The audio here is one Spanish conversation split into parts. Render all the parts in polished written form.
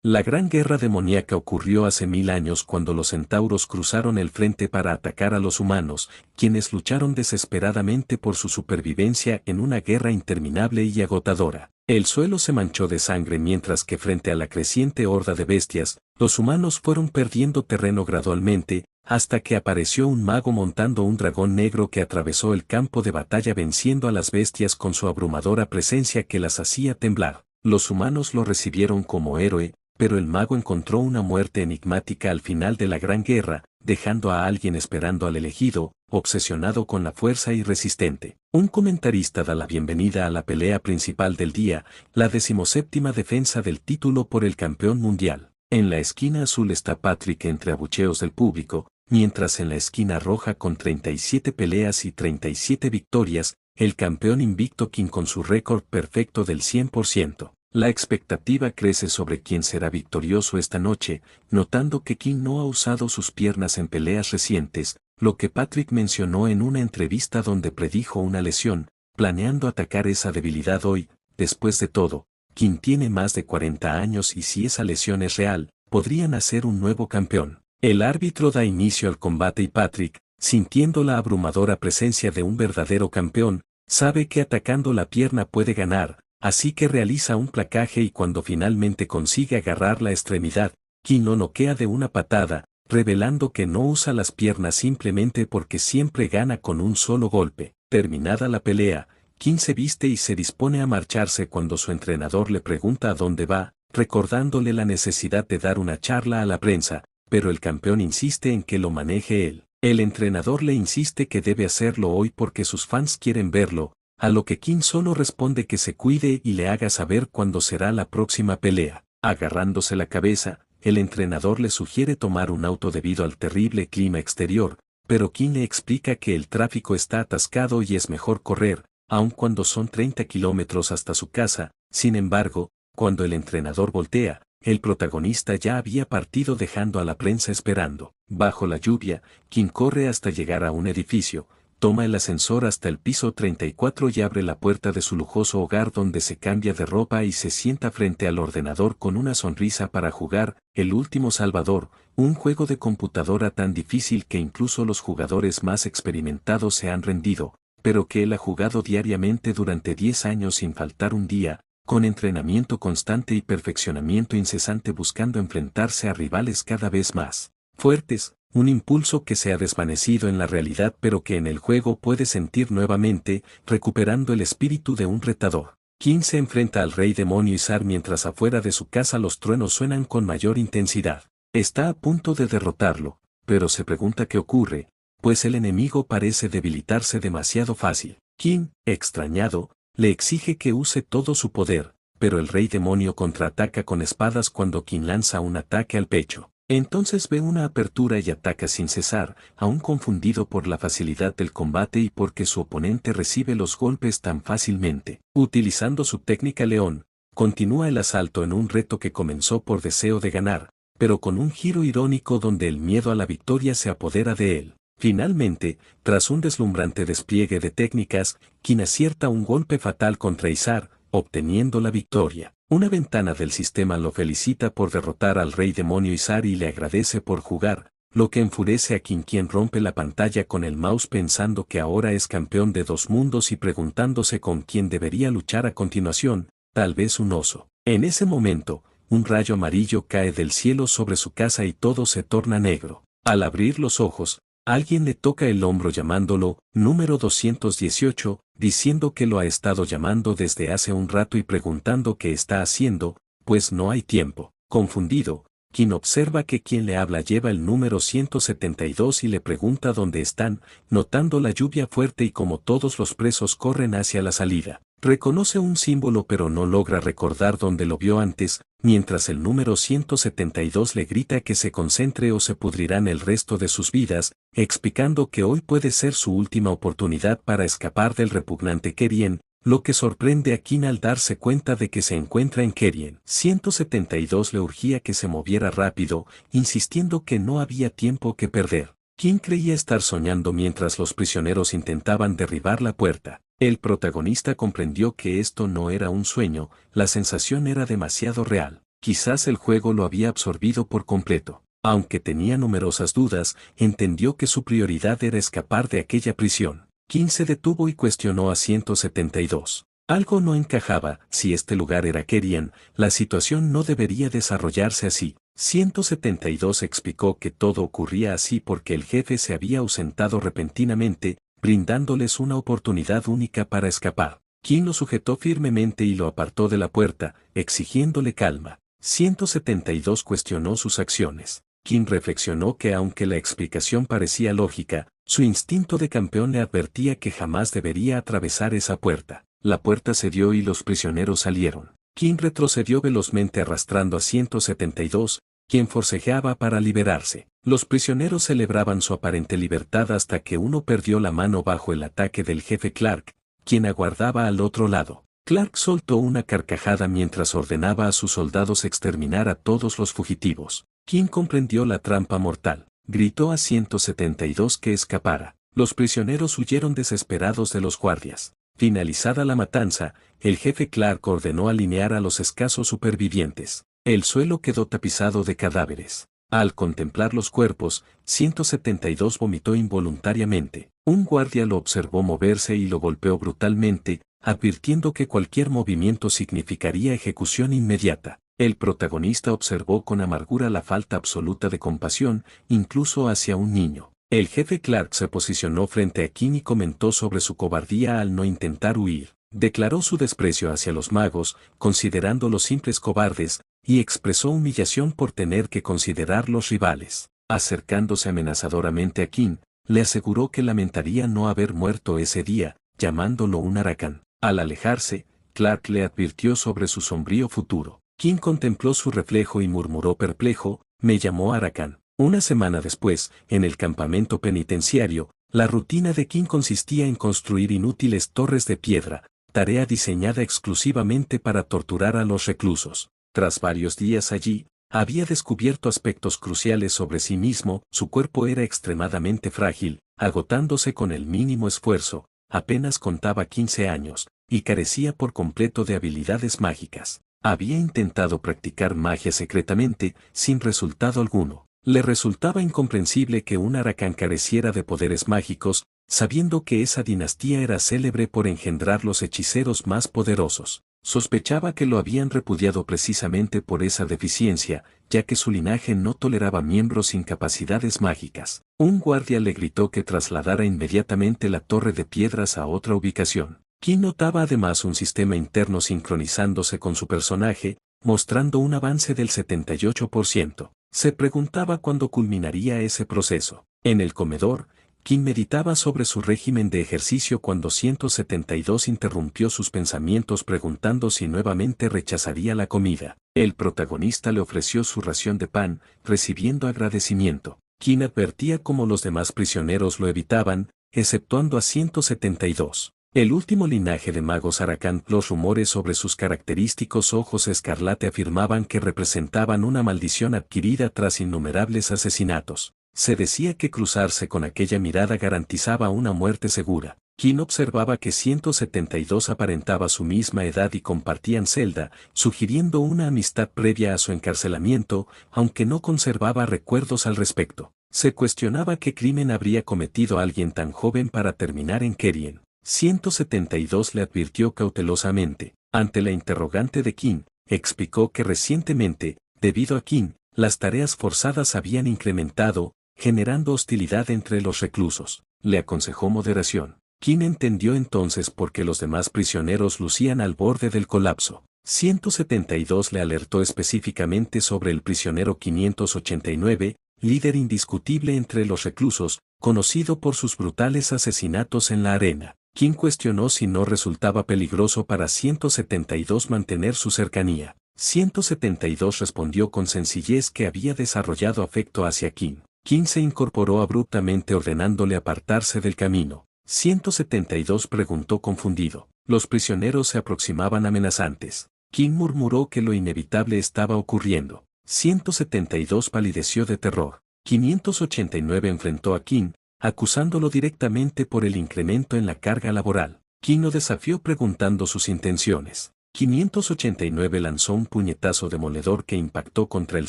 La Gran Guerra Demoníaca ocurrió hace 1000 años cuando los centauros cruzaron el frente para atacar a los humanos, quienes lucharon desesperadamente por su supervivencia en una guerra interminable y agotadora. El suelo se manchó de sangre mientras que frente a la creciente horda de bestias, los humanos fueron perdiendo terreno gradualmente, hasta que apareció un mago montando un dragón negro que atravesó el campo de batalla venciendo a las bestias con su abrumadora presencia que las hacía temblar. Los humanos lo recibieron como héroe, pero el mago encontró una muerte enigmática al final de la Gran Guerra, dejando a alguien esperando al elegido, obsesionado con la fuerza y resistente. Un comentarista da la bienvenida a la pelea principal del día, la 17ª defensa del título por el campeón mundial. En la esquina azul está Patrick entre abucheos del público, mientras en la esquina roja con 37 peleas y 37 victorias, el campeón invicto King con su récord perfecto del 100%. La expectativa crece sobre quién será victorioso esta noche, notando que King no ha usado sus piernas en peleas recientes, lo que Patrick mencionó en una entrevista donde predijo una lesión, planeando atacar esa debilidad hoy. Después de todo, King tiene más de 40 años y si esa lesión es real, podría nacer un nuevo campeón. El árbitro da inicio al combate y Patrick, sintiendo la abrumadora presencia de un verdadero campeón, sabe que atacando la pierna puede ganar. Así que realiza un placaje y cuando finalmente consigue agarrar la extremidad, King lo noquea de una patada, revelando que no usa las piernas simplemente porque siempre gana con un solo golpe. Terminada la pelea, King se viste y se dispone a marcharse cuando su entrenador le pregunta a dónde va, recordándole la necesidad de dar una charla a la prensa, pero el campeón insiste en que lo maneje él. El entrenador le insiste que debe hacerlo hoy porque sus fans quieren verlo, a lo que King solo responde que se cuide y le haga saber cuándo será la próxima pelea. Agarrándose la cabeza, el entrenador le sugiere tomar un auto debido al terrible clima exterior, pero King le explica que el tráfico está atascado y es mejor correr, aun cuando son 30 kilómetros hasta su casa. Sin embargo, cuando el entrenador voltea, el protagonista ya había partido dejando a la prensa esperando. Bajo la lluvia, King corre hasta llegar a un edificio, toma el ascensor hasta el piso 34 y abre la puerta de su lujoso hogar donde se cambia de ropa y se sienta frente al ordenador con una sonrisa para jugar El Último Salvador, un juego de computadora tan difícil que incluso los jugadores más experimentados se han rendido, pero que él ha jugado diariamente durante 10 años sin faltar un día, con entrenamiento constante y perfeccionamiento incesante buscando enfrentarse a rivales cada vez más fuertes. Un impulso que se ha desvanecido en la realidad pero que en el juego puede sentir nuevamente, recuperando el espíritu de un retador. King se enfrenta al rey demonio Izar mientras afuera de su casa los truenos suenan con mayor intensidad. Está a punto de derrotarlo, pero se pregunta qué ocurre, pues el enemigo parece debilitarse demasiado fácil. King, extrañado, le exige que use todo su poder, pero el rey demonio contraataca con espadas cuando King lanza un ataque al pecho. Entonces ve una apertura y ataca sin cesar, aún confundido por la facilidad del combate y porque su oponente recibe los golpes tan fácilmente. Utilizando su técnica león, continúa el asalto en un reto que comenzó por deseo de ganar, pero con un giro irónico donde el miedo a la victoria se apodera de él. Finalmente, tras un deslumbrante despliegue de técnicas, King acierta un golpe fatal contra Izar, obteniendo la victoria. Una ventana del sistema lo felicita por derrotar al rey demonio Izar y le agradece por jugar, lo que enfurece a King, quien rompe la pantalla con el mouse pensando que ahora es campeón de 2 mundos y preguntándose con quién debería luchar a continuación, tal vez un oso. En ese momento, un rayo amarillo cae del cielo sobre su casa y todo se torna negro. Al abrir los ojos, alguien le toca el hombro llamándolo, número 218, diciendo que lo ha estado llamando desde hace un rato y preguntando qué está haciendo, pues no hay tiempo. Confundido, King observa que quien le habla lleva el número 172 y le pregunta dónde están, notando la lluvia fuerte y como todos los presos corren hacia la salida. Reconoce un símbolo pero no logra recordar dónde lo vio antes, mientras el número 172 le grita que se concentre o se pudrirán el resto de sus vidas, explicando que hoy puede ser su última oportunidad para escapar del repugnante Kerien, lo que sorprende a King al darse cuenta de que se encuentra en Kerien. 172 le urgía que se moviera rápido, insistiendo que no había tiempo que perder. King creía estar soñando mientras los prisioneros intentaban derribar la puerta. El protagonista comprendió que esto no era un sueño, la sensación era demasiado real. Quizás el juego lo había absorbido por completo. Aunque tenía numerosas dudas, entendió que su prioridad era escapar de aquella prisión. King se detuvo y cuestionó a 172. Algo no encajaba. Si este lugar era Kerian, la situación no debería desarrollarse así. 172 explicó que todo ocurría así porque el jefe se había ausentado repentinamente, brindándoles una oportunidad única para escapar. King lo sujetó firmemente y lo apartó de la puerta, exigiéndole calma. 172 cuestionó sus acciones. King reflexionó que aunque la explicación parecía lógica, su instinto de campeón le advertía que jamás debería atravesar esa puerta. La puerta cedió y los prisioneros salieron. King retrocedió velozmente arrastrando a 172, quien forcejeaba para liberarse. Los prisioneros celebraban su aparente libertad hasta que uno perdió la mano bajo el ataque del jefe Clark, quien aguardaba al otro lado. Clark soltó una carcajada mientras ordenaba a sus soldados exterminar a todos los fugitivos. King comprendió la trampa mortal. Gritó a 172 que escapara. Los prisioneros huyeron desesperados de los guardias. Finalizada la matanza, el jefe Clark ordenó alinear a los escasos supervivientes. El suelo quedó tapizado de cadáveres. Al contemplar los cuerpos, 172 vomitó involuntariamente. Un guardia lo observó moverse y lo golpeó brutalmente, advirtiendo que cualquier movimiento significaría ejecución inmediata. El protagonista observó con amargura la falta absoluta de compasión, incluso hacia un niño. El jefe Clark se posicionó frente a King y comentó sobre su cobardía al no intentar huir. Declaró su desprecio hacia los magos, considerándolos simples cobardes, y expresó humillación por tener que considerarlos rivales. Acercándose amenazadoramente a King, le aseguró que lamentaría no haber muerto ese día, llamándolo un Aracán. Al alejarse, Clark le advirtió sobre su sombrío futuro. King contempló su reflejo y murmuró perplejo, me llamó Aracán. Una semana después, en el campamento penitenciario, la rutina de King consistía en construir inútiles torres de piedra, tarea diseñada exclusivamente para torturar a los reclusos. Tras varios días allí, había descubierto aspectos cruciales sobre sí mismo. Su cuerpo era extremadamente frágil, agotándose con el mínimo esfuerzo, apenas contaba 15 años, y carecía por completo de habilidades mágicas. Había intentado practicar magia secretamente, sin resultado alguno. Le resultaba incomprensible que un Aracán careciera de poderes mágicos, sabiendo que esa dinastía era célebre por engendrar los hechiceros más poderosos. Sospechaba que lo habían repudiado precisamente por esa deficiencia, ya que su linaje no toleraba miembros sin capacidades mágicas. Un guardia le gritó que trasladara inmediatamente la torre de piedras a otra ubicación. King notaba además un sistema interno sincronizándose con su personaje, mostrando un avance del 78%. Se preguntaba cuándo culminaría ese proceso. En el comedor, King meditaba sobre su régimen de ejercicio cuando 172 interrumpió sus pensamientos preguntando si nuevamente rechazaría la comida. El protagonista le ofreció su ración de pan, recibiendo agradecimiento. King advertía cómo los demás prisioneros lo evitaban, exceptuando a 172. El último linaje de magos Aracán. Los rumores sobre sus característicos ojos escarlate afirmaban que representaban una maldición adquirida tras innumerables asesinatos. Se decía que cruzarse con aquella mirada garantizaba una muerte segura. King observaba que 172 aparentaba su misma edad y compartían celda, sugiriendo una amistad previa a su encarcelamiento, aunque no conservaba recuerdos al respecto. Se cuestionaba qué crimen habría cometido alguien tan joven para terminar en Kerian. 172 le advirtió cautelosamente. Ante la interrogante de King, explicó que recientemente, debido a King, las tareas forzadas habían incrementado, generando hostilidad entre los reclusos. Le aconsejó moderación. King entendió entonces por qué los demás prisioneros lucían al borde del colapso. 172 le alertó específicamente sobre el prisionero 589, líder indiscutible entre los reclusos, conocido por sus brutales asesinatos en la arena. King cuestionó si no resultaba peligroso para 172 mantener su cercanía. 172 respondió con sencillez que había desarrollado afecto hacia King. King se incorporó abruptamente ordenándole apartarse del camino. 172 preguntó confundido. Los prisioneros se aproximaban amenazantes. King murmuró que lo inevitable estaba ocurriendo. 172 palideció de terror. 589 enfrentó a King, acusándolo directamente por el incremento en la carga laboral. King lo desafió preguntando sus intenciones. 589 lanzó un puñetazo demoledor que impactó contra el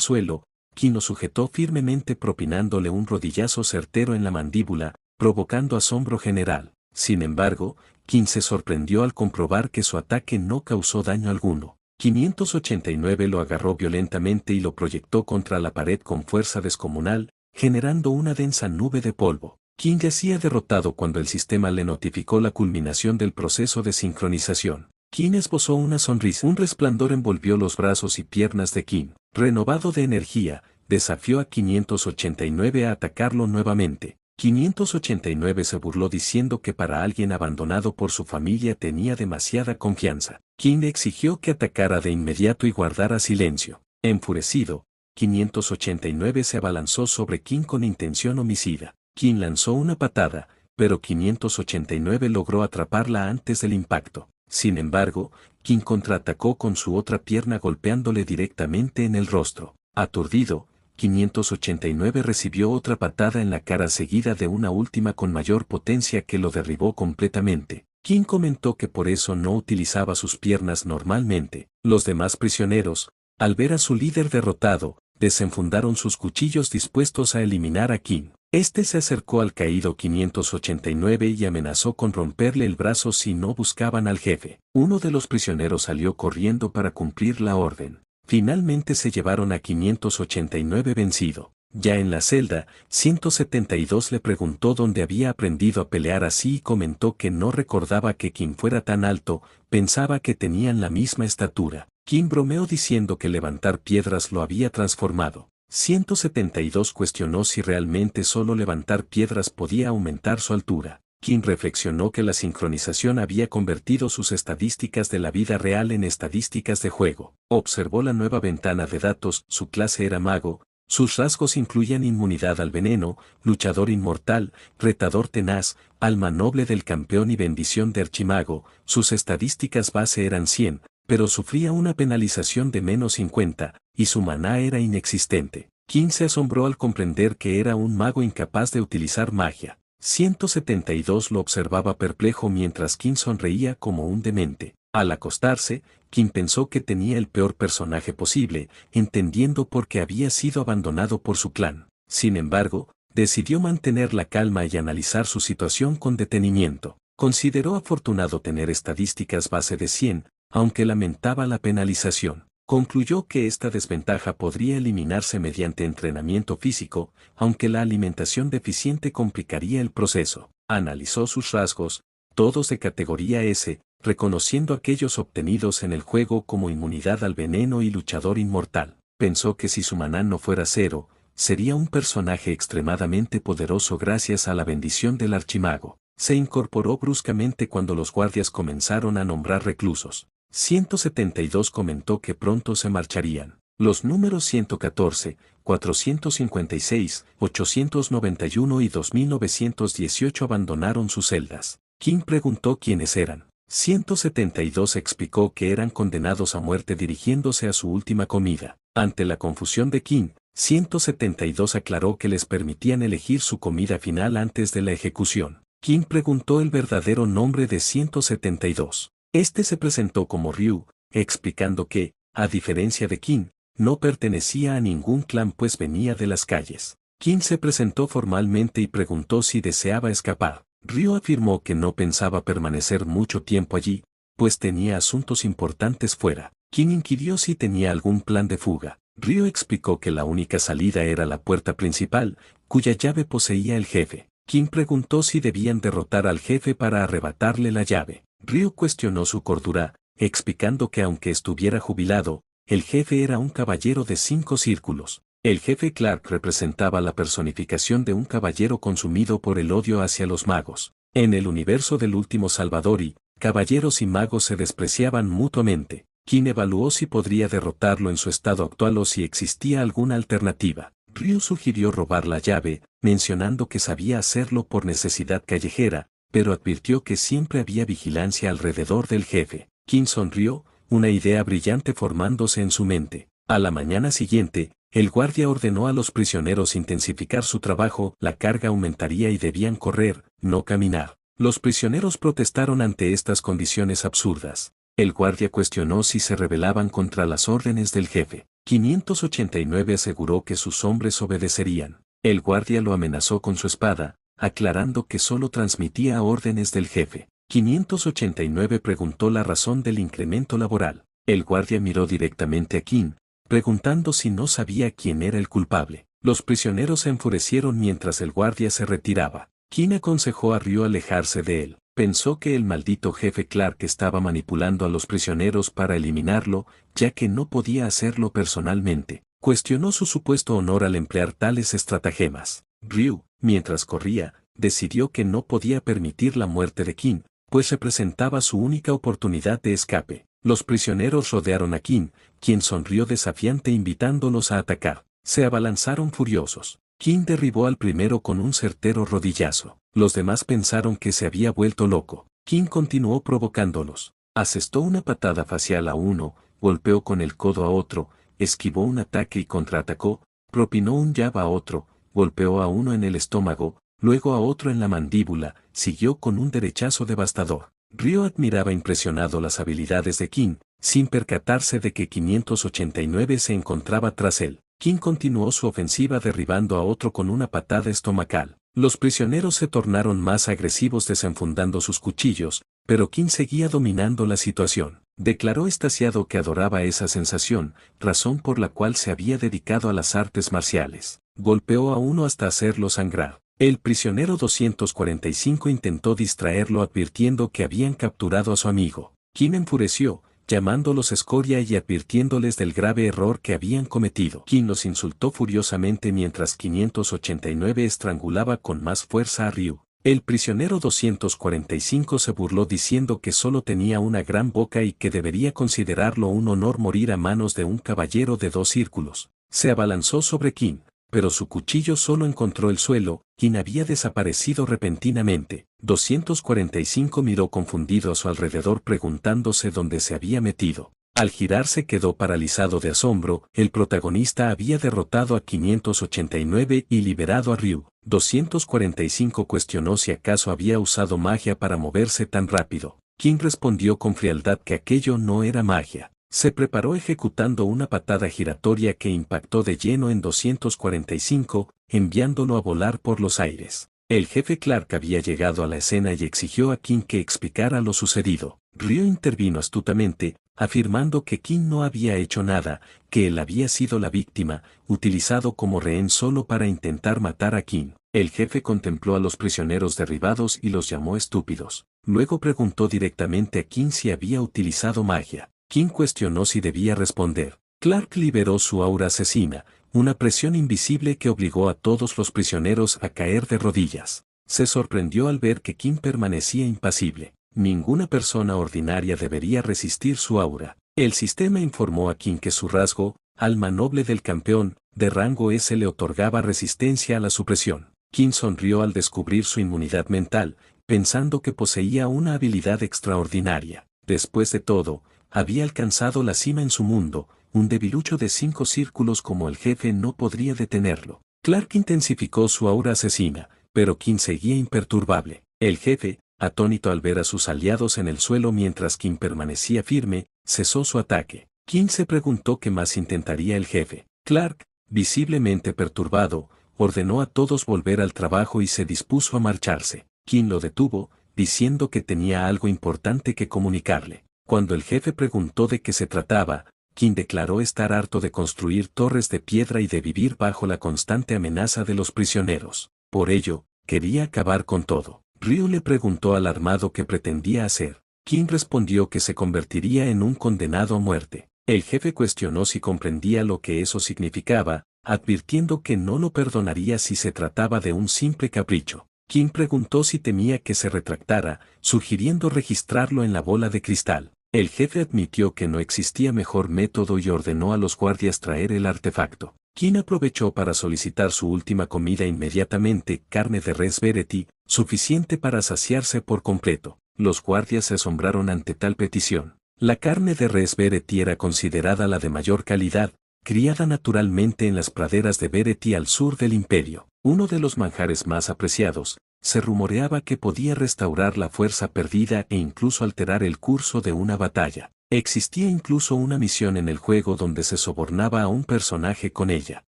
suelo. Qin lo sujetó firmemente propinándole un rodillazo certero en la mandíbula, provocando asombro general. Sin embargo, Qin se sorprendió al comprobar que su ataque no causó daño alguno. 589 lo agarró violentamente y lo proyectó contra la pared con fuerza descomunal, generando una densa nube de polvo. Qin yacía derrotado cuando el sistema le notificó la culminación del proceso de sincronización. Qin esbozó una sonrisa. Un resplandor envolvió los brazos y piernas de Qin. Renovado de energía, desafió a 589 a atacarlo nuevamente. 589 se burló diciendo que para alguien abandonado por su familia tenía demasiada confianza. Qin le exigió que atacara de inmediato y guardara silencio. Enfurecido, 589 se abalanzó sobre Qin con intención homicida. Qin lanzó una patada, pero 589 logró atraparla antes del impacto. Sin embargo, Qin contraatacó con su otra pierna golpeándole directamente en el rostro. Aturdido, 589 recibió otra patada en la cara seguida de una última con mayor potencia que lo derribó completamente. Qin comentó que por eso no utilizaba sus piernas normalmente. Los demás prisioneros, al ver a su líder derrotado, desenfundaron sus cuchillos dispuestos a eliminar a Qin. Este se acercó al caído 589 y amenazó con romperle el brazo si no buscaban al jefe. Uno de los prisioneros salió corriendo para cumplir la orden. Finalmente se llevaron a 589 vencido. Ya en la celda, 172 le preguntó dónde había aprendido a pelear así y comentó que no recordaba que Qin fuera tan alto, pensaba que tenían la misma estatura. Qin bromeó diciendo que levantar piedras lo había transformado. 172 cuestionó si realmente solo levantar piedras podía aumentar su altura. Qin reflexionó que la sincronización había convertido sus estadísticas de la vida real en estadísticas de juego. Observó la nueva ventana de datos, su clase era mago, sus rasgos incluían inmunidad al veneno, luchador inmortal, retador tenaz, alma noble del campeón y bendición de archimago, sus estadísticas base eran 100, pero sufría una penalización de menos 50, y su maná era inexistente. Qin se asombró al comprender que era un mago incapaz de utilizar magia. 172 lo observaba perplejo mientras Qin sonreía como un demente. Al acostarse, Qin pensó que tenía el peor personaje posible, entendiendo por qué había sido abandonado por su clan. Sin embargo, decidió mantener la calma y analizar su situación con detenimiento. Consideró afortunado tener estadísticas base de 100, aunque lamentaba la penalización. Concluyó que esta desventaja podría eliminarse mediante entrenamiento físico, aunque la alimentación deficiente complicaría el proceso. Analizó sus rasgos, todos de categoría S, reconociendo aquellos obtenidos en el juego como inmunidad al veneno y luchador inmortal. Pensó que si su maná no fuera 0, sería un personaje extremadamente poderoso gracias a la bendición del archimago. Se incorporó bruscamente cuando los guardias comenzaron a nombrar reclusos. 172 comentó que pronto se marcharían. Los números 114, 456, 891 y 2918 abandonaron sus celdas. Qin preguntó quiénes eran. 172 explicó que eran condenados a muerte dirigiéndose a su última comida. Ante la confusión de Qin, 172 aclaró que les permitían elegir su comida final antes de la ejecución. Qin preguntó el verdadero nombre de 172. Este se presentó como Ryu, explicando que, a diferencia de Qin, no pertenecía a ningún clan pues venía de las calles. Qin se presentó formalmente y preguntó si deseaba escapar. Ryu afirmó que no pensaba permanecer mucho tiempo allí, pues tenía asuntos importantes fuera. Qin inquirió si tenía algún plan de fuga. Ryu explicó que la única salida era la puerta principal, cuya llave poseía el jefe. Qin preguntó si debían derrotar al jefe para arrebatarle la llave. Ryu cuestionó su cordura, explicando que aunque estuviera jubilado, el jefe era un caballero de 5 círculos. El jefe Clark representaba la personificación de un caballero consumido por el odio hacia los magos. En el universo del último Salvadori, caballeros y magos se despreciaban mutuamente. Qin evaluó si podría derrotarlo en su estado actual o si existía alguna alternativa. Ryu sugirió robar la llave, mencionando que sabía hacerlo por necesidad callejera, pero advirtió que siempre había vigilancia alrededor del jefe. Qin sonrió, una idea brillante formándose en su mente. A la mañana siguiente, el guardia ordenó a los prisioneros intensificar su trabajo, la carga aumentaría y debían correr, no caminar. Los prisioneros protestaron ante estas condiciones absurdas. El guardia cuestionó si se rebelaban contra las órdenes del jefe. 589 aseguró que sus hombres obedecerían. El guardia lo amenazó con su espada, aclarando que solo transmitía órdenes del jefe. 589 preguntó la razón del incremento laboral. El guardia miró directamente a Qin, preguntando si no sabía quién era el culpable. Los prisioneros se enfurecieron mientras el guardia se retiraba. Qin aconsejó a Ryu alejarse de él. Pensó que el maldito jefe Clark estaba manipulando a los prisioneros para eliminarlo, ya que no podía hacerlo personalmente. Cuestionó su supuesto honor al emplear tales estratagemas. Ryu, mientras corría, decidió que no podía permitir la muerte de Qin, pues representaba su única oportunidad de escape. Los prisioneros rodearon a Qin, quien sonrió desafiante invitándolos a atacar. Se abalanzaron furiosos. Qin derribó al primero con un certero rodillazo. Los demás pensaron que se había vuelto loco. Qin continuó provocándolos. Asestó una patada facial a uno, golpeó con el codo a otro, esquivó un ataque y contraatacó, propinó un jab a otro, golpeó a uno en el estómago, luego a otro en la mandíbula, siguió con un derechazo devastador. Ryu admiraba impresionado las habilidades de Qin, sin percatarse de que 589 se encontraba tras él. Qin continuó su ofensiva derribando a otro con una patada estomacal. Los prisioneros se tornaron más agresivos desenfundando sus cuchillos, pero Qin seguía dominando la situación. Declaró extasiado que adoraba esa sensación, razón por la cual se había dedicado a las artes marciales. Golpeó a uno hasta hacerlo sangrar. El prisionero 245 intentó distraerlo advirtiendo que habían capturado a su amigo. Qin enfureció, llamándolos escoria y advirtiéndoles del grave error que habían cometido. Qin los insultó furiosamente mientras 589 estrangulaba con más fuerza a Ryu. El prisionero 245 se burló diciendo que solo tenía una gran boca y que debería considerarlo un honor morir a manos de un caballero de 2 círculos. Se abalanzó sobre Qin, pero su cuchillo solo encontró el suelo. Qin había desaparecido repentinamente. 245 miró confundido a su alrededor preguntándose dónde se había metido. Al girarse quedó paralizado de asombro. El protagonista había derrotado a 589 y liberado a Ryu. 245 cuestionó si acaso había usado magia para moverse tan rápido. Qin respondió con frialdad que aquello no era magia. Se preparó ejecutando una patada giratoria que impactó de lleno en 245, enviándolo a volar por los aires. El jefe Clark había llegado a la escena y exigió a Qin que explicara lo sucedido. Ryu intervino astutamente, afirmando que Qin no había hecho nada, que él había sido la víctima, utilizado como rehén solo para intentar matar a Qin. El jefe contempló a los prisioneros derribados y los llamó estúpidos. Luego preguntó directamente a Qin si había utilizado magia. Qin cuestionó si debía responder. Clark liberó su aura asesina, una presión invisible que obligó a todos los prisioneros a caer de rodillas. Se sorprendió al ver que Qin permanecía impasible. Ninguna persona ordinaria debería resistir su aura. El sistema informó a Qin que su rasgo, alma noble del campeón, de rango S le otorgaba resistencia a la supresión. Qin sonrió al descubrir su inmunidad mental, pensando que poseía una habilidad extraordinaria. Después de todo, había alcanzado la cima en su mundo, un debilucho de 5 círculos como el jefe no podría detenerlo. Clark intensificó su aura asesina, pero Qin seguía imperturbable. El jefe, atónito al ver a sus aliados en el suelo mientras Qin permanecía firme, cesó su ataque. Qin se preguntó qué más intentaría el jefe. Clark, visiblemente perturbado, ordenó a todos volver al trabajo y se dispuso a marcharse. Qin lo detuvo, diciendo que tenía algo importante que comunicarle. Cuando el jefe preguntó de qué se trataba, Qin declaró estar harto de construir torres de piedra y de vivir bajo la constante amenaza de los prisioneros. Por ello, quería acabar con todo. Ryu le preguntó alarmado qué pretendía hacer. Qin respondió que se convertiría en un condenado a muerte. El jefe cuestionó si comprendía lo que eso significaba, advirtiendo que no lo perdonaría si se trataba de un simple capricho. Qin preguntó si temía que se retractara, sugiriendo registrarlo en la bola de cristal. El jefe admitió que no existía mejor método y ordenó a los guardias traer el artefacto. Qin aprovechó para solicitar su última comida inmediatamente, carne de res Vereti, suficiente para saciarse por completo. Los guardias se asombraron ante tal petición. La carne de res Vereti era considerada la de mayor calidad, criada naturalmente en las praderas de Vereti al sur del imperio. Uno de los manjares más apreciados, se rumoreaba que podía restaurar la fuerza perdida e incluso alterar el curso de una batalla. Existía incluso una misión en el juego donde se sobornaba a un personaje con ella,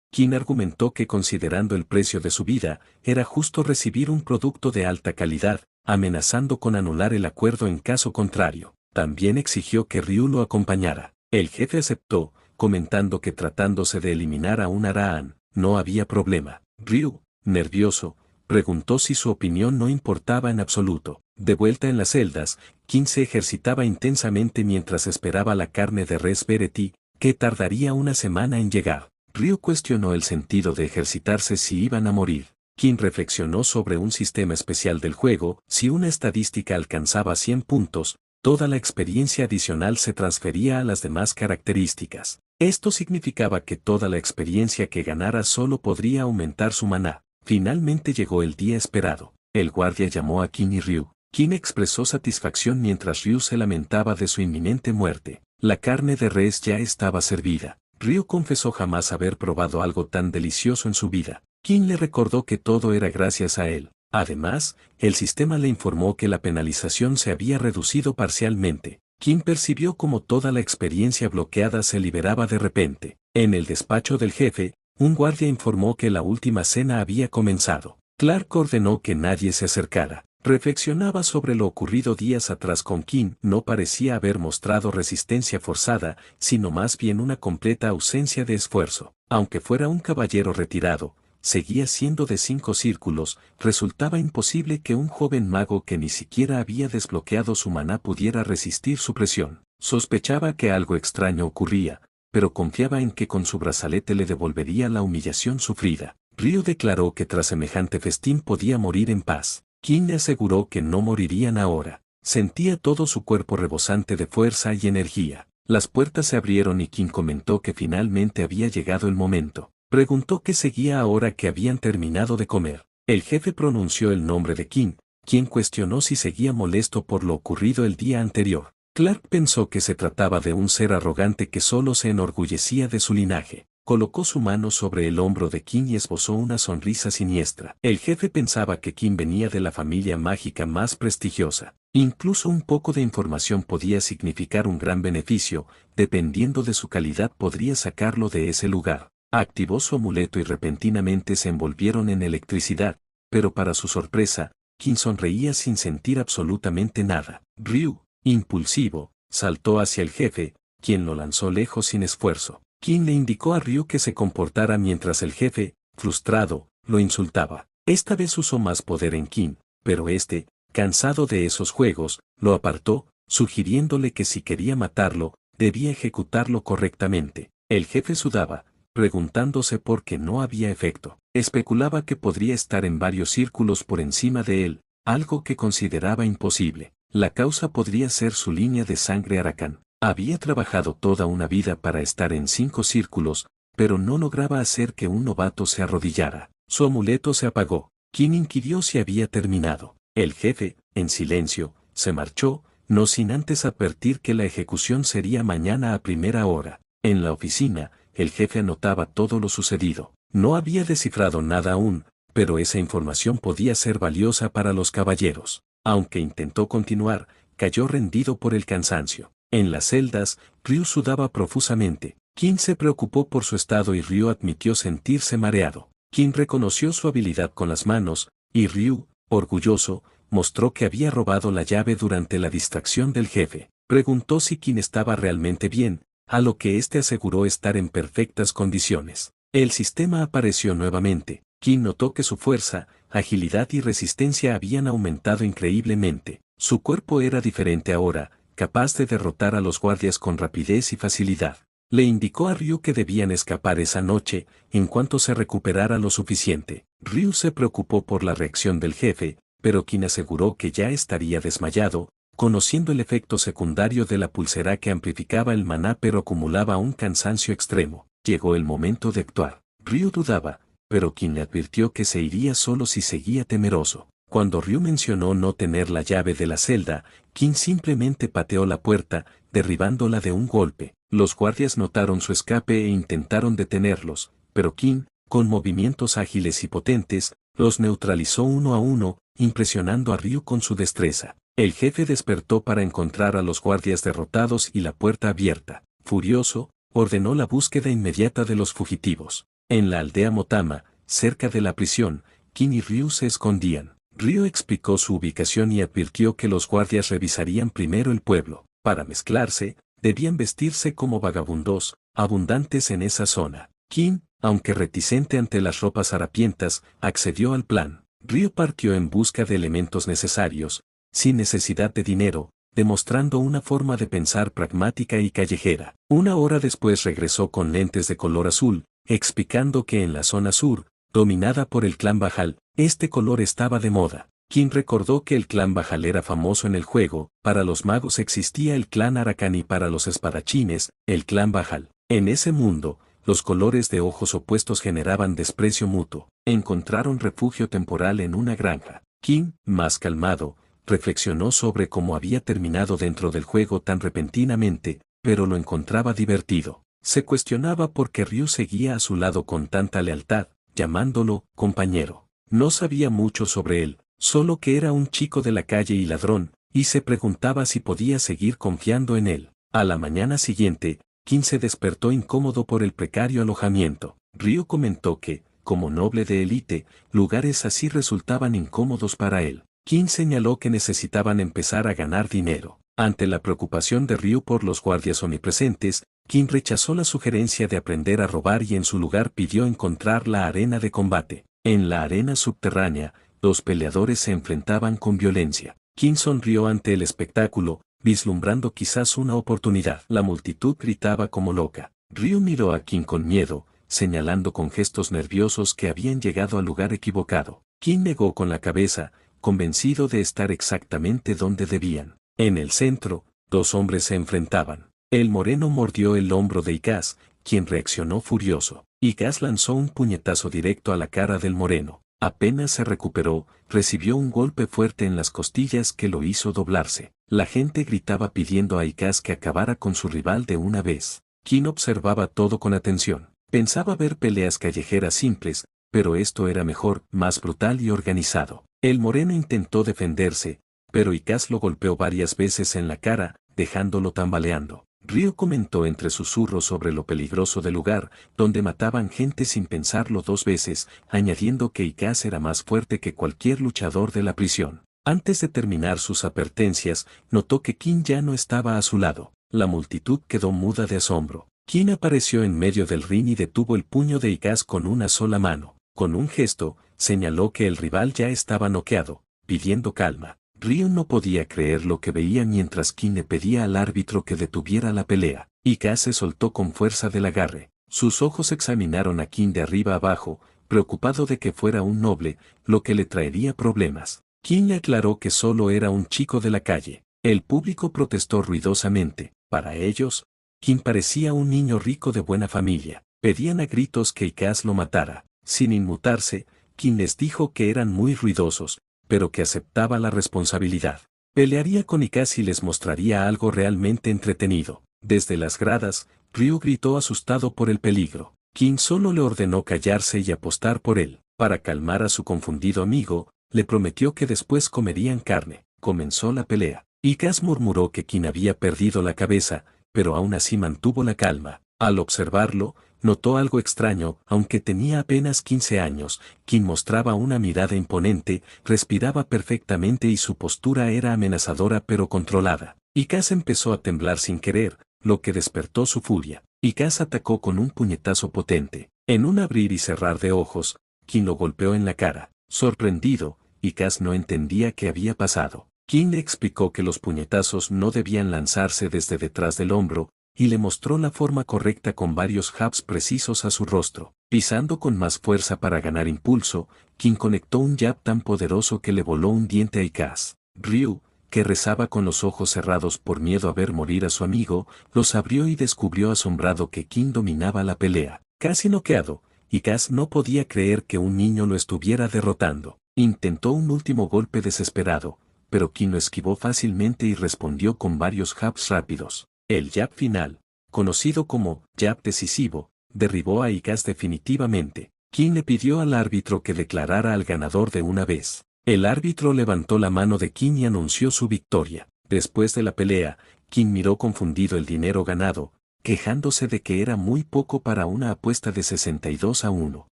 quien argumentó que considerando el precio de su vida, era justo recibir un producto de alta calidad, amenazando con anular el acuerdo en caso contrario. También exigió que Ryu lo acompañara. El jefe aceptó, comentando que tratándose de eliminar a un Araan, no había problema. Ryu, nervioso, preguntó si su opinión no importaba en absoluto. De vuelta en las celdas, King se ejercitaba intensamente mientras esperaba la carne de res Vereti, que tardaría una semana en llegar. Ryu cuestionó el sentido de ejercitarse si iban a morir. King reflexionó sobre un sistema especial del juego: si una estadística alcanzaba 100 puntos, toda la experiencia adicional se transfería a las demás características. Esto significaba que toda la experiencia que ganara solo podría aumentar su maná. Finalmente llegó el día esperado. El guardia llamó a King y Ryu. King expresó satisfacción mientras Ryu se lamentaba de su inminente muerte. La carne de res ya estaba servida. Ryu confesó jamás haber probado algo tan delicioso en su vida. King le recordó que todo era gracias a él. Además, el sistema le informó que la penalización se había reducido parcialmente. King percibió cómo toda la experiencia bloqueada se liberaba de repente. En el despacho del jefe, un guardia informó que la última cena había comenzado. Clark ordenó que nadie se acercara. Reflexionaba sobre lo ocurrido días atrás con King. No parecía haber mostrado resistencia forzada, sino más bien una completa ausencia de esfuerzo. Aunque fuera un caballero retirado, seguía siendo de 5 círculos. Resultaba imposible que un joven mago que ni siquiera había desbloqueado su maná pudiera resistir su presión. Sospechaba que algo extraño ocurría, pero confiaba en que con su brazalete le devolvería la humillación sufrida. Ryu declaró que tras semejante festín podía morir en paz. King le aseguró que no morirían ahora. Sentía todo su cuerpo rebosante de fuerza y energía. Las puertas se abrieron y King comentó que finalmente había llegado el momento. Preguntó qué seguía ahora que habían terminado de comer. El jefe pronunció el nombre de King, quien cuestionó si seguía molesto por lo ocurrido el día anterior. Clark pensó que se trataba de un ser arrogante que solo se enorgullecía de su linaje. Colocó su mano sobre el hombro de King y esbozó una sonrisa siniestra. El jefe pensaba que King venía de la familia mágica más prestigiosa. Incluso un poco de información podía significar un gran beneficio, dependiendo de su calidad podría sacarlo de ese lugar. Activó su amuleto y repentinamente se envolvieron en electricidad, pero para su sorpresa, King sonreía sin sentir absolutamente nada. Ryu, impulsivo, saltó hacia el jefe, quien lo lanzó lejos sin esfuerzo. King le indicó a Ryu que se comportara mientras el jefe, frustrado, lo insultaba. Esta vez usó más poder en King, pero este, cansado de esos juegos, lo apartó, sugiriéndole que si quería matarlo, debía ejecutarlo correctamente. El jefe sudaba, preguntándose por qué no había efecto. Especulaba que podría estar en varios círculos por encima de él, algo que consideraba imposible. La causa podría ser su línea de sangre Aracán. Había trabajado toda una vida para estar en 5 círculos, pero no lograba hacer que un novato se arrodillara. Su amuleto se apagó. King inquirió si había terminado. El jefe, en silencio, se marchó, no sin antes advertir que la ejecución sería mañana a primera hora. En la oficina, el jefe anotaba todo lo sucedido. No había descifrado nada aún, pero esa información podía ser valiosa para los caballeros. Aunque intentó continuar, cayó rendido por el cansancio. En las celdas, Ryu sudaba profusamente. King se preocupó por su estado y Ryu admitió sentirse mareado. King reconoció su habilidad con las manos, y Ryu, orgulloso, mostró que había robado la llave durante la distracción del jefe. Preguntó si King estaba realmente bien, a lo que éste aseguró estar en perfectas condiciones. El sistema apareció nuevamente. King notó que su fuerza, agilidad y resistencia habían aumentado increíblemente. Su cuerpo era diferente ahora, capaz de derrotar a los guardias con rapidez y facilidad. Le indicó a Ryu que debían escapar esa noche, en cuanto se recuperara lo suficiente. Ryu se preocupó por la reacción del jefe, pero King aseguró que ya estaría desmayado, conociendo el efecto secundario de la pulsera que amplificaba el maná pero acumulaba un cansancio extremo. Llegó el momento de actuar. Ryu dudaba, pero King le advirtió que se iría solo si seguía temeroso. Cuando Ryu mencionó no tener la llave de la celda, King simplemente pateó la puerta, derribándola de un golpe. Los guardias notaron su escape e intentaron detenerlos, pero King, con movimientos ágiles y potentes, los neutralizó uno a uno, impresionando a Ryu con su destreza. El jefe despertó para encontrar a los guardias derrotados y la puerta abierta. Furioso, ordenó la búsqueda inmediata de los fugitivos. En la aldea Motama, cerca de la prisión, Kin y Ryu se escondían. Ryu explicó su ubicación y advirtió que los guardias revisarían primero el pueblo. Para mezclarse, debían vestirse como vagabundos, abundantes en esa zona. Kin, aunque reticente ante las ropas harapientas, accedió al plan. Ryu partió en busca de elementos necesarios, sin necesidad de dinero, demostrando una forma de pensar pragmática y callejera. Una hora después regresó con lentes de color azul, explicando que en la zona sur, dominada por el clan Bajal, este color estaba de moda. Kin recordó que el clan Bajal era famoso en el juego, para los magos existía el clan Arakan y para los espadachines, el clan Bajal. En ese mundo, los colores de ojos opuestos generaban desprecio mutuo. Encontraron refugio temporal en una granja. Kin, más calmado, reflexionó sobre cómo había terminado dentro del juego tan repentinamente, pero lo encontraba divertido. Se cuestionaba por qué Ryu seguía a su lado con tanta lealtad, llamándolo compañero. No sabía mucho sobre él, solo que era un chico de la calle y ladrón, y se preguntaba si podía seguir confiando en él. A la mañana siguiente, Kin se despertó incómodo por el precario alojamiento. Ryu comentó que, como noble de élite, lugares así resultaban incómodos para él. Kin señaló que necesitaban empezar a ganar dinero. Ante la preocupación de Ryu por los guardias omnipresentes, Kin rechazó la sugerencia de aprender a robar y en su lugar pidió encontrar la arena de combate. En la arena subterránea, los peleadores se enfrentaban con violencia. Kin sonrió ante el espectáculo, vislumbrando quizás una oportunidad. La multitud gritaba como loca. Ryu miró a Kin con miedo, señalando con gestos nerviosos que habían llegado al lugar equivocado. Kin negó con la cabeza, convencido de estar exactamente donde debían. En el centro, dos hombres se enfrentaban. El moreno mordió el hombro de Icaz, quien reaccionó furioso. Icaz lanzó un puñetazo directo a la cara del moreno. Apenas se recuperó, recibió un golpe fuerte en las costillas que lo hizo doblarse. La gente gritaba pidiendo a Icaz que acabara con su rival de una vez. Kin observaba todo con atención. Pensaba ver peleas callejeras simples, pero esto era mejor, más brutal y organizado. El moreno intentó defenderse, pero Icaz lo golpeó varias veces en la cara, dejándolo tambaleando. Ryu comentó entre susurros sobre lo peligroso del lugar, donde mataban gente sin pensarlo dos veces, añadiendo que Icaz era más fuerte que cualquier luchador de la prisión. Antes de terminar sus advertencias, notó que Kin ya no estaba a su lado. La multitud quedó muda de asombro. Kin apareció en medio del ring y detuvo el puño de Icaz con una sola mano. Con un gesto, señaló que el rival ya estaba noqueado, pidiendo calma. Ryu no podía creer lo que veía mientras Kin le pedía al árbitro que detuviera la pelea. Icaz se soltó con fuerza del agarre. Sus ojos examinaron a Kin de arriba abajo, preocupado de que fuera un noble, lo que le traería problemas. Kin le aclaró que solo era un chico de la calle. El público protestó ruidosamente. Para ellos, Kin parecía un niño rico de buena familia. Pedían a gritos que Icaz lo matara. Sin inmutarse, Kin les dijo que eran muy ruidosos, pero que aceptaba la responsabilidad. Pelearía con Icaz y les mostraría algo realmente entretenido. Desde las gradas, Ryu gritó asustado por el peligro. Kin solo le ordenó callarse y apostar por él. Para calmar a su confundido amigo, le prometió que después comerían carne. Comenzó la pelea. Icaz murmuró que Kin había perdido la cabeza, pero aún así mantuvo la calma. Al observarlo, notó algo extraño, aunque tenía apenas 15 años, Kin mostraba una mirada imponente, respiraba perfectamente y su postura era amenazadora pero controlada. Icaz empezó a temblar sin querer, lo que despertó su furia. Icaz atacó con un puñetazo potente. En un abrir y cerrar de ojos, Kin lo golpeó en la cara. Sorprendido, Icaz no entendía qué había pasado. Kin le explicó que los puñetazos no debían lanzarse desde detrás del hombro, y le mostró la forma correcta con varios jabs precisos a su rostro. Pisando con más fuerza para ganar impulso, Kin conectó un jab tan poderoso que le voló un diente a Icaz. Ryu, que rezaba con los ojos cerrados por miedo a ver morir a su amigo, los abrió y descubrió asombrado que Kin dominaba la pelea. Casi noqueado, Icaz no podía creer que un niño lo estuviera derrotando. Intentó un último golpe desesperado, pero Kin lo esquivó fácilmente y respondió con varios jabs rápidos. El jab final, conocido como jab decisivo, derribó a Icaz definitivamente. Kin le pidió al árbitro que declarara al ganador de una vez. El árbitro levantó la mano de Kim y anunció su victoria. Después de la pelea, Kim miró confundido el dinero ganado, quejándose de que era muy poco para una apuesta de 62-1.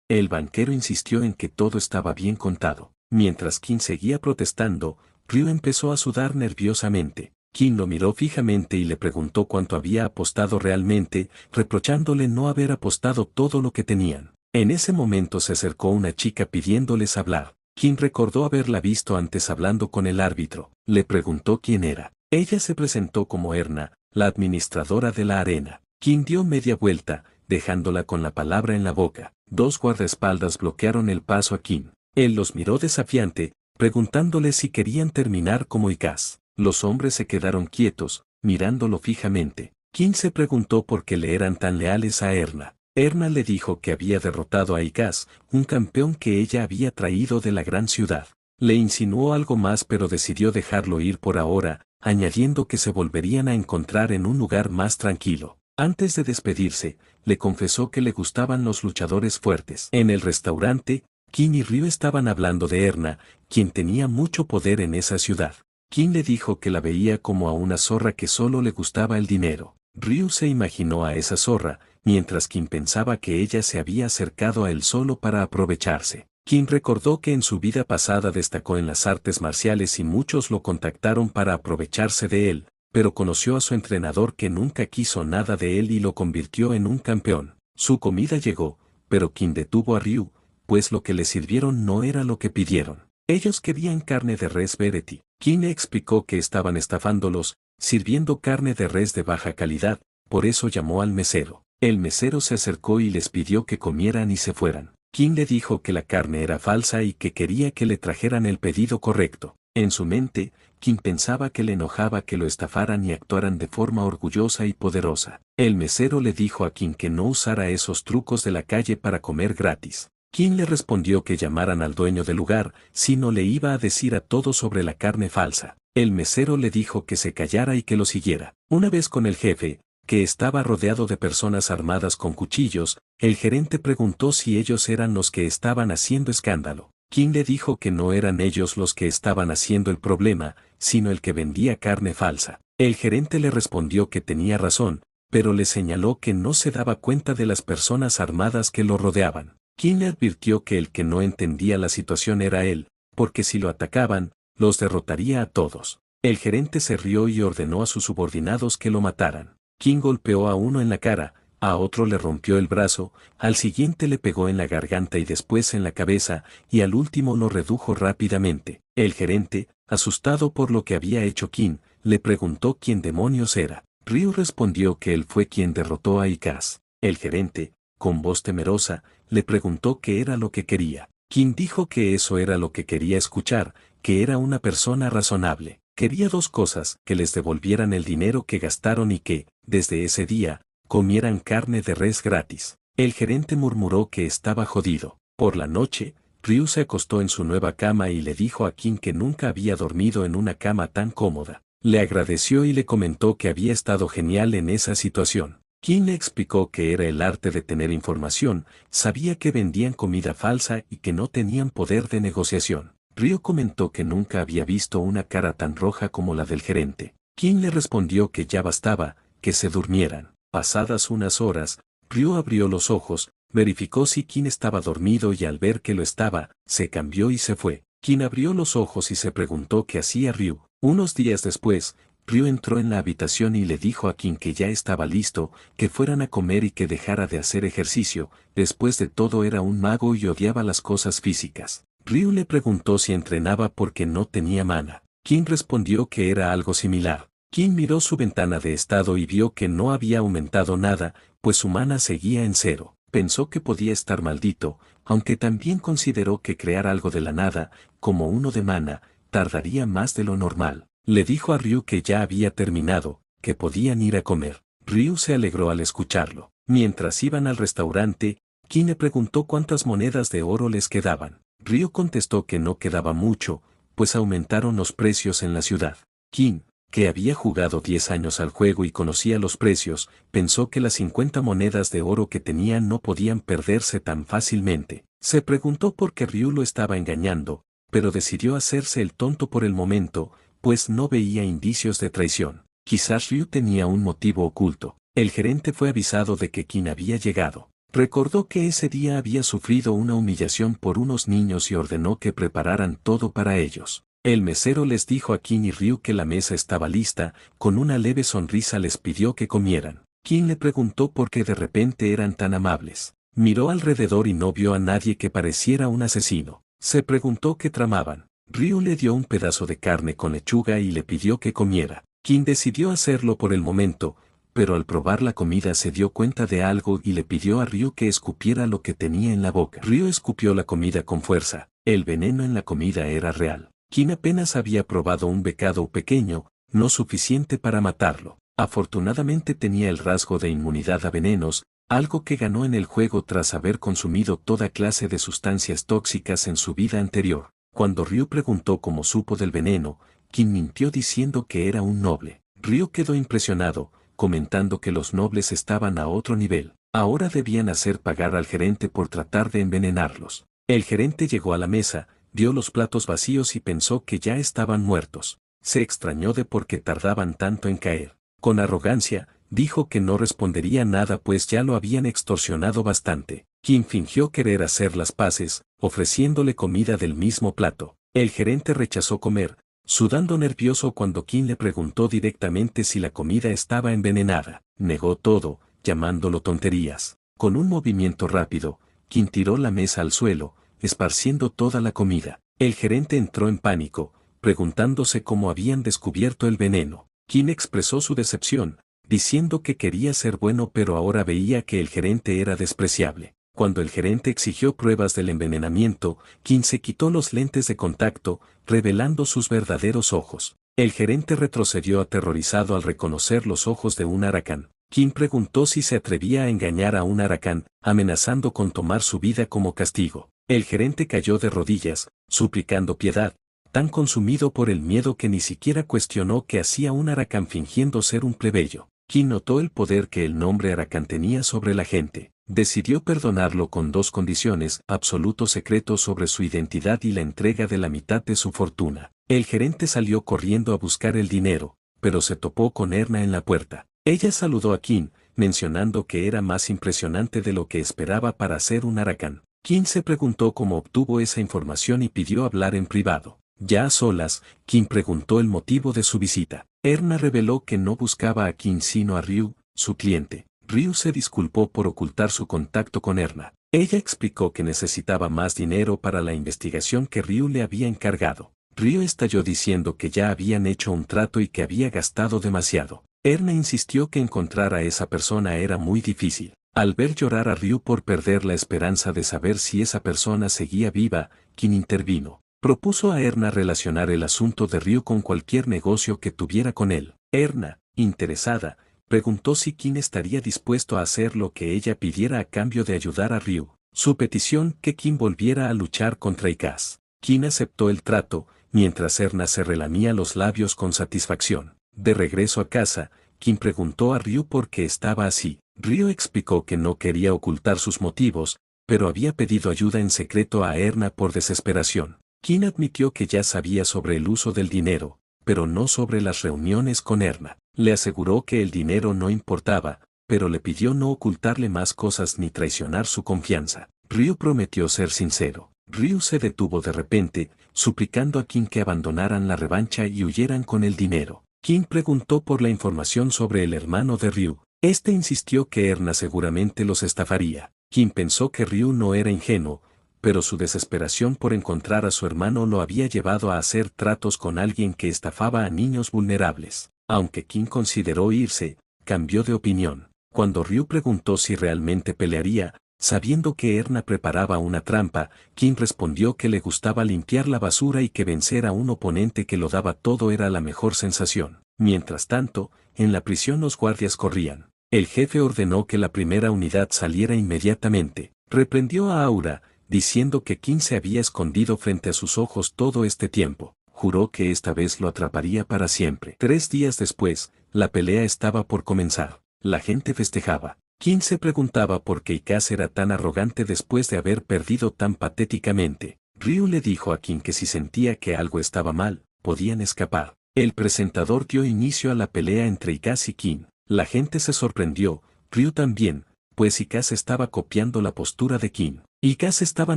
El banquero insistió en que todo estaba bien contado. Mientras Kim seguía protestando, Ryu empezó a sudar nerviosamente. Kim lo miró fijamente y le preguntó cuánto había apostado realmente, reprochándole no haber apostado todo lo que tenían. En ese momento se acercó una chica pidiéndoles hablar. Kim recordó haberla visto antes hablando con el árbitro. Le preguntó quién era. Ella se presentó como Erna, la administradora de la arena. Kim dio media vuelta, dejándola con la palabra en la boca. Dos guardaespaldas bloquearon el paso a Kim. Él los miró desafiante, preguntándole si querían terminar como Icaz. Los hombres se quedaron quietos, mirándolo fijamente. Kim se preguntó por qué le eran tan leales a Erna. Erna le dijo que había derrotado a Icaz, un campeón que ella había traído de la gran ciudad. Le insinuó algo más pero decidió dejarlo ir por ahora, añadiendo que se volverían a encontrar en un lugar más tranquilo. Antes de despedirse, le confesó que le gustaban los luchadores fuertes. En el restaurante, Kim y Ryu estaban hablando de Erna, quien tenía mucho poder en esa ciudad. Kim le dijo que la veía como a una zorra que solo le gustaba el dinero. Ryu se imaginó a esa zorra, mientras Kim pensaba que ella se había acercado a él solo para aprovecharse. Kim recordó que en su vida pasada destacó en las artes marciales y muchos lo contactaron para aprovecharse de él, pero conoció a su entrenador que nunca quiso nada de él y lo convirtió en un campeón. Su comida llegó, pero Kim detuvo a Ryu, pues lo que le sirvieron no era lo que pidieron. Ellos querían carne de res Vereti. Kim le explicó que estaban estafándolos, sirviendo carne de res de baja calidad, por eso llamó al mesero. El mesero se acercó y les pidió que comieran y se fueran. Kim le dijo que la carne era falsa y que quería que le trajeran el pedido correcto. En su mente, Kim pensaba que le enojaba que lo estafaran y actuaran de forma orgullosa y poderosa. El mesero le dijo a Kim que no usara esos trucos de la calle para comer gratis. Kim le respondió que llamaran al dueño del lugar, si no le iba a decir a todos sobre la carne falsa. El mesero le dijo que se callara y que lo siguiera. Una vez con el jefe, que estaba rodeado de personas armadas con cuchillos, el gerente preguntó si ellos eran los que estaban haciendo escándalo. Kim le dijo que no eran ellos los que estaban haciendo el problema, sino el que vendía carne falsa. El gerente le respondió que tenía razón, pero le señaló que no se daba cuenta de las personas armadas que lo rodeaban. Kim le advirtió que el que no entendía la situación era él, porque si lo atacaban, los derrotaría a todos. El gerente se rió y ordenó a sus subordinados que lo mataran. Kim golpeó a uno en la cara, a otro le rompió el brazo, al siguiente le pegó en la garganta y después en la cabeza, y al último lo redujo rápidamente. El gerente, asustado por lo que había hecho Kim, le preguntó quién demonios era. Ryu respondió que él fue quien derrotó a Icaz. El gerente, con voz temerosa, le preguntó qué era lo que quería. Kim dijo que eso era lo que quería escuchar, que era una persona razonable. Quería dos cosas: que les devolvieran el dinero que gastaron y que, desde ese día, comieran carne de res gratis. El gerente murmuró que estaba jodido. Por la noche, Ryu se acostó en su nueva cama y le dijo a Kim que nunca había dormido en una cama tan cómoda. Le agradeció y le comentó que había estado genial en esa situación. Kim le explicó que era el arte de tener información, sabía que vendían comida falsa y que no tenían poder de negociación. Ryu comentó que nunca había visto una cara tan roja como la del gerente. Kim le respondió que ya bastaba, que se durmieran. Pasadas unas horas, Ryu abrió los ojos, verificó si Kim estaba dormido y al ver que lo estaba, se cambió y se fue. Kim abrió los ojos y se preguntó qué hacía Ryu. Unos días después, Ryu entró en la habitación y le dijo a Kim que ya estaba listo, que fueran a comer y que dejara de hacer ejercicio. Después de todo era un mago y odiaba las cosas físicas. Ryu le preguntó si entrenaba porque no tenía mana. Kim respondió que era algo similar. Kim miró su ventana de estado y vio que no había aumentado nada, pues su mana seguía en cero. Pensó que podía estar maldito, aunque también consideró que crear algo de la nada, como uno de mana, tardaría más de lo normal. Le dijo a Ryu que ya había terminado, que podían ir a comer. Ryu se alegró al escucharlo. Mientras iban al restaurante, Kim le preguntó cuántas monedas de oro les quedaban. Ryu contestó que no quedaba mucho, pues aumentaron los precios en la ciudad. Kim, que había jugado 10 años al juego y conocía los precios, pensó que las 50 monedas de oro que tenían no podían perderse tan fácilmente. Se preguntó por qué Ryu lo estaba engañando, pero decidió hacerse el tonto por el momento, pues no veía indicios de traición. Quizás Ryu tenía un motivo oculto. El gerente fue avisado de que Kim había llegado. Recordó que ese día había sufrido una humillación por unos niños y ordenó que prepararan todo para ellos. El mesero les dijo a Kim y Ryu que la mesa estaba lista, con una leve sonrisa les pidió que comieran. Kim le preguntó por qué de repente eran tan amables. Miró alrededor y no vio a nadie que pareciera un asesino. Se preguntó qué tramaban. Ryu le dio un pedazo de carne con lechuga y le pidió que comiera. Kim decidió hacerlo por el momento, pero al probar la comida se dio cuenta de algo y le pidió a Ryu que escupiera lo que tenía en la boca. Ryu escupió la comida con fuerza. El veneno en la comida era real. Kim apenas había probado un bocado pequeño, no suficiente para matarlo. Afortunadamente tenía el rasgo de inmunidad a venenos, algo que ganó en el juego tras haber consumido toda clase de sustancias tóxicas en su vida anterior. Cuando Ryu preguntó cómo supo del veneno, Kim mintió diciendo que era un noble. Ryu quedó impresionado, comentando que los nobles estaban a otro nivel. Ahora debían hacer pagar al gerente por tratar de envenenarlos. El gerente llegó a la mesa, vio los platos vacíos y pensó que ya estaban muertos. Se extrañó de por qué tardaban tanto en caer. Con arrogancia, dijo que no respondería nada pues ya lo habían extorsionado bastante. Kim fingió querer hacer las paces, ofreciéndole comida del mismo plato. El gerente rechazó comer, sudando nervioso cuando Kim le preguntó directamente si la comida estaba envenenada. Negó todo, llamándolo tonterías. Con un movimiento rápido, Kim tiró la mesa al suelo, esparciendo toda la comida. El gerente entró en pánico, preguntándose cómo habían descubierto el veneno. Kim expresó su decepción, diciendo que quería ser bueno pero ahora veía que el gerente era despreciable. Cuando el gerente exigió pruebas del envenenamiento, Kim se quitó los lentes de contacto, revelando sus verdaderos ojos. El gerente retrocedió aterrorizado al reconocer los ojos de un aracán. Kim preguntó si se atrevía a engañar a un aracán, amenazando con tomar su vida como castigo. El gerente cayó de rodillas, suplicando piedad, tan consumido por el miedo que ni siquiera cuestionó qué hacía un aracán fingiendo ser un plebeyo. Kim notó el poder que el nombre aracán tenía sobre la gente. Decidió perdonarlo con dos condiciones: absoluto secreto sobre su identidad y la entrega de la mitad de su fortuna. El gerente salió corriendo a buscar el dinero, pero se topó con Erna en la puerta. Ella saludó a Kim, mencionando que era más impresionante de lo que esperaba para ser un aracán. Kim se preguntó cómo obtuvo esa información y pidió hablar en privado. Ya a solas, Kim preguntó el motivo de su visita. Erna reveló que no buscaba a Kim sino a Ryu, su cliente. Ryu se disculpó por ocultar su contacto con Erna. Ella explicó que necesitaba más dinero para la investigación que Ryu le había encargado. Ryu estalló diciendo que ya habían hecho un trato y que había gastado demasiado. Erna insistió que encontrar a esa persona era muy difícil. Al ver llorar a Ryu por perder la esperanza de saber si esa persona seguía viva, Kim intervino. Propuso a Erna relacionar el asunto de Ryu con cualquier negocio que tuviera con él. Erna, interesada, preguntó si Kim estaría dispuesto a hacer lo que ella pidiera a cambio de ayudar a Ryu. Su petición que Kim volviera a luchar contra Ikaz. Kim aceptó el trato, mientras Erna se relamía los labios con satisfacción. De regreso a casa, Kim preguntó a Ryu por qué estaba así. Ryu explicó que no quería ocultar sus motivos, pero había pedido ayuda en secreto a Erna por desesperación. Kim admitió que ya sabía sobre el uso del dinero, pero no sobre las reuniones con Erna. Le aseguró que el dinero no importaba, pero le pidió no ocultarle más cosas ni traicionar su confianza. Ryu prometió ser sincero. Ryu se detuvo de repente, suplicando a Kim que abandonaran la revancha y huyeran con el dinero. Kim preguntó por la información sobre el hermano de Ryu. Este insistió que Erna seguramente los estafaría. Kim pensó que Ryu no era ingenuo, pero su desesperación por encontrar a su hermano lo había llevado a hacer tratos con alguien que estafaba a niños vulnerables. Aunque Kim consideró irse, cambió de opinión. Cuando Ryu preguntó si realmente pelearía, sabiendo que Erna preparaba una trampa, Kim respondió que le gustaba limpiar la basura y que vencer a un oponente que lo daba todo era la mejor sensación. Mientras tanto, en la prisión los guardias corrían. El jefe ordenó que la primera unidad saliera inmediatamente. Reprendió a Aura, diciendo que Kim se había escondido frente a sus ojos todo este tiempo. Juró que esta vez lo atraparía para siempre. 3 días después, la pelea estaba por comenzar. La gente festejaba. Kim se preguntaba por qué Ikaz era tan arrogante después de haber perdido tan patéticamente. Ryu le dijo a King que si sentía que algo estaba mal, podían escapar. El presentador dio inicio a la pelea entre Ikaze y King. La gente se sorprendió, Ryu también, pues Ikaze estaba copiando la postura de King. Ikaze estaba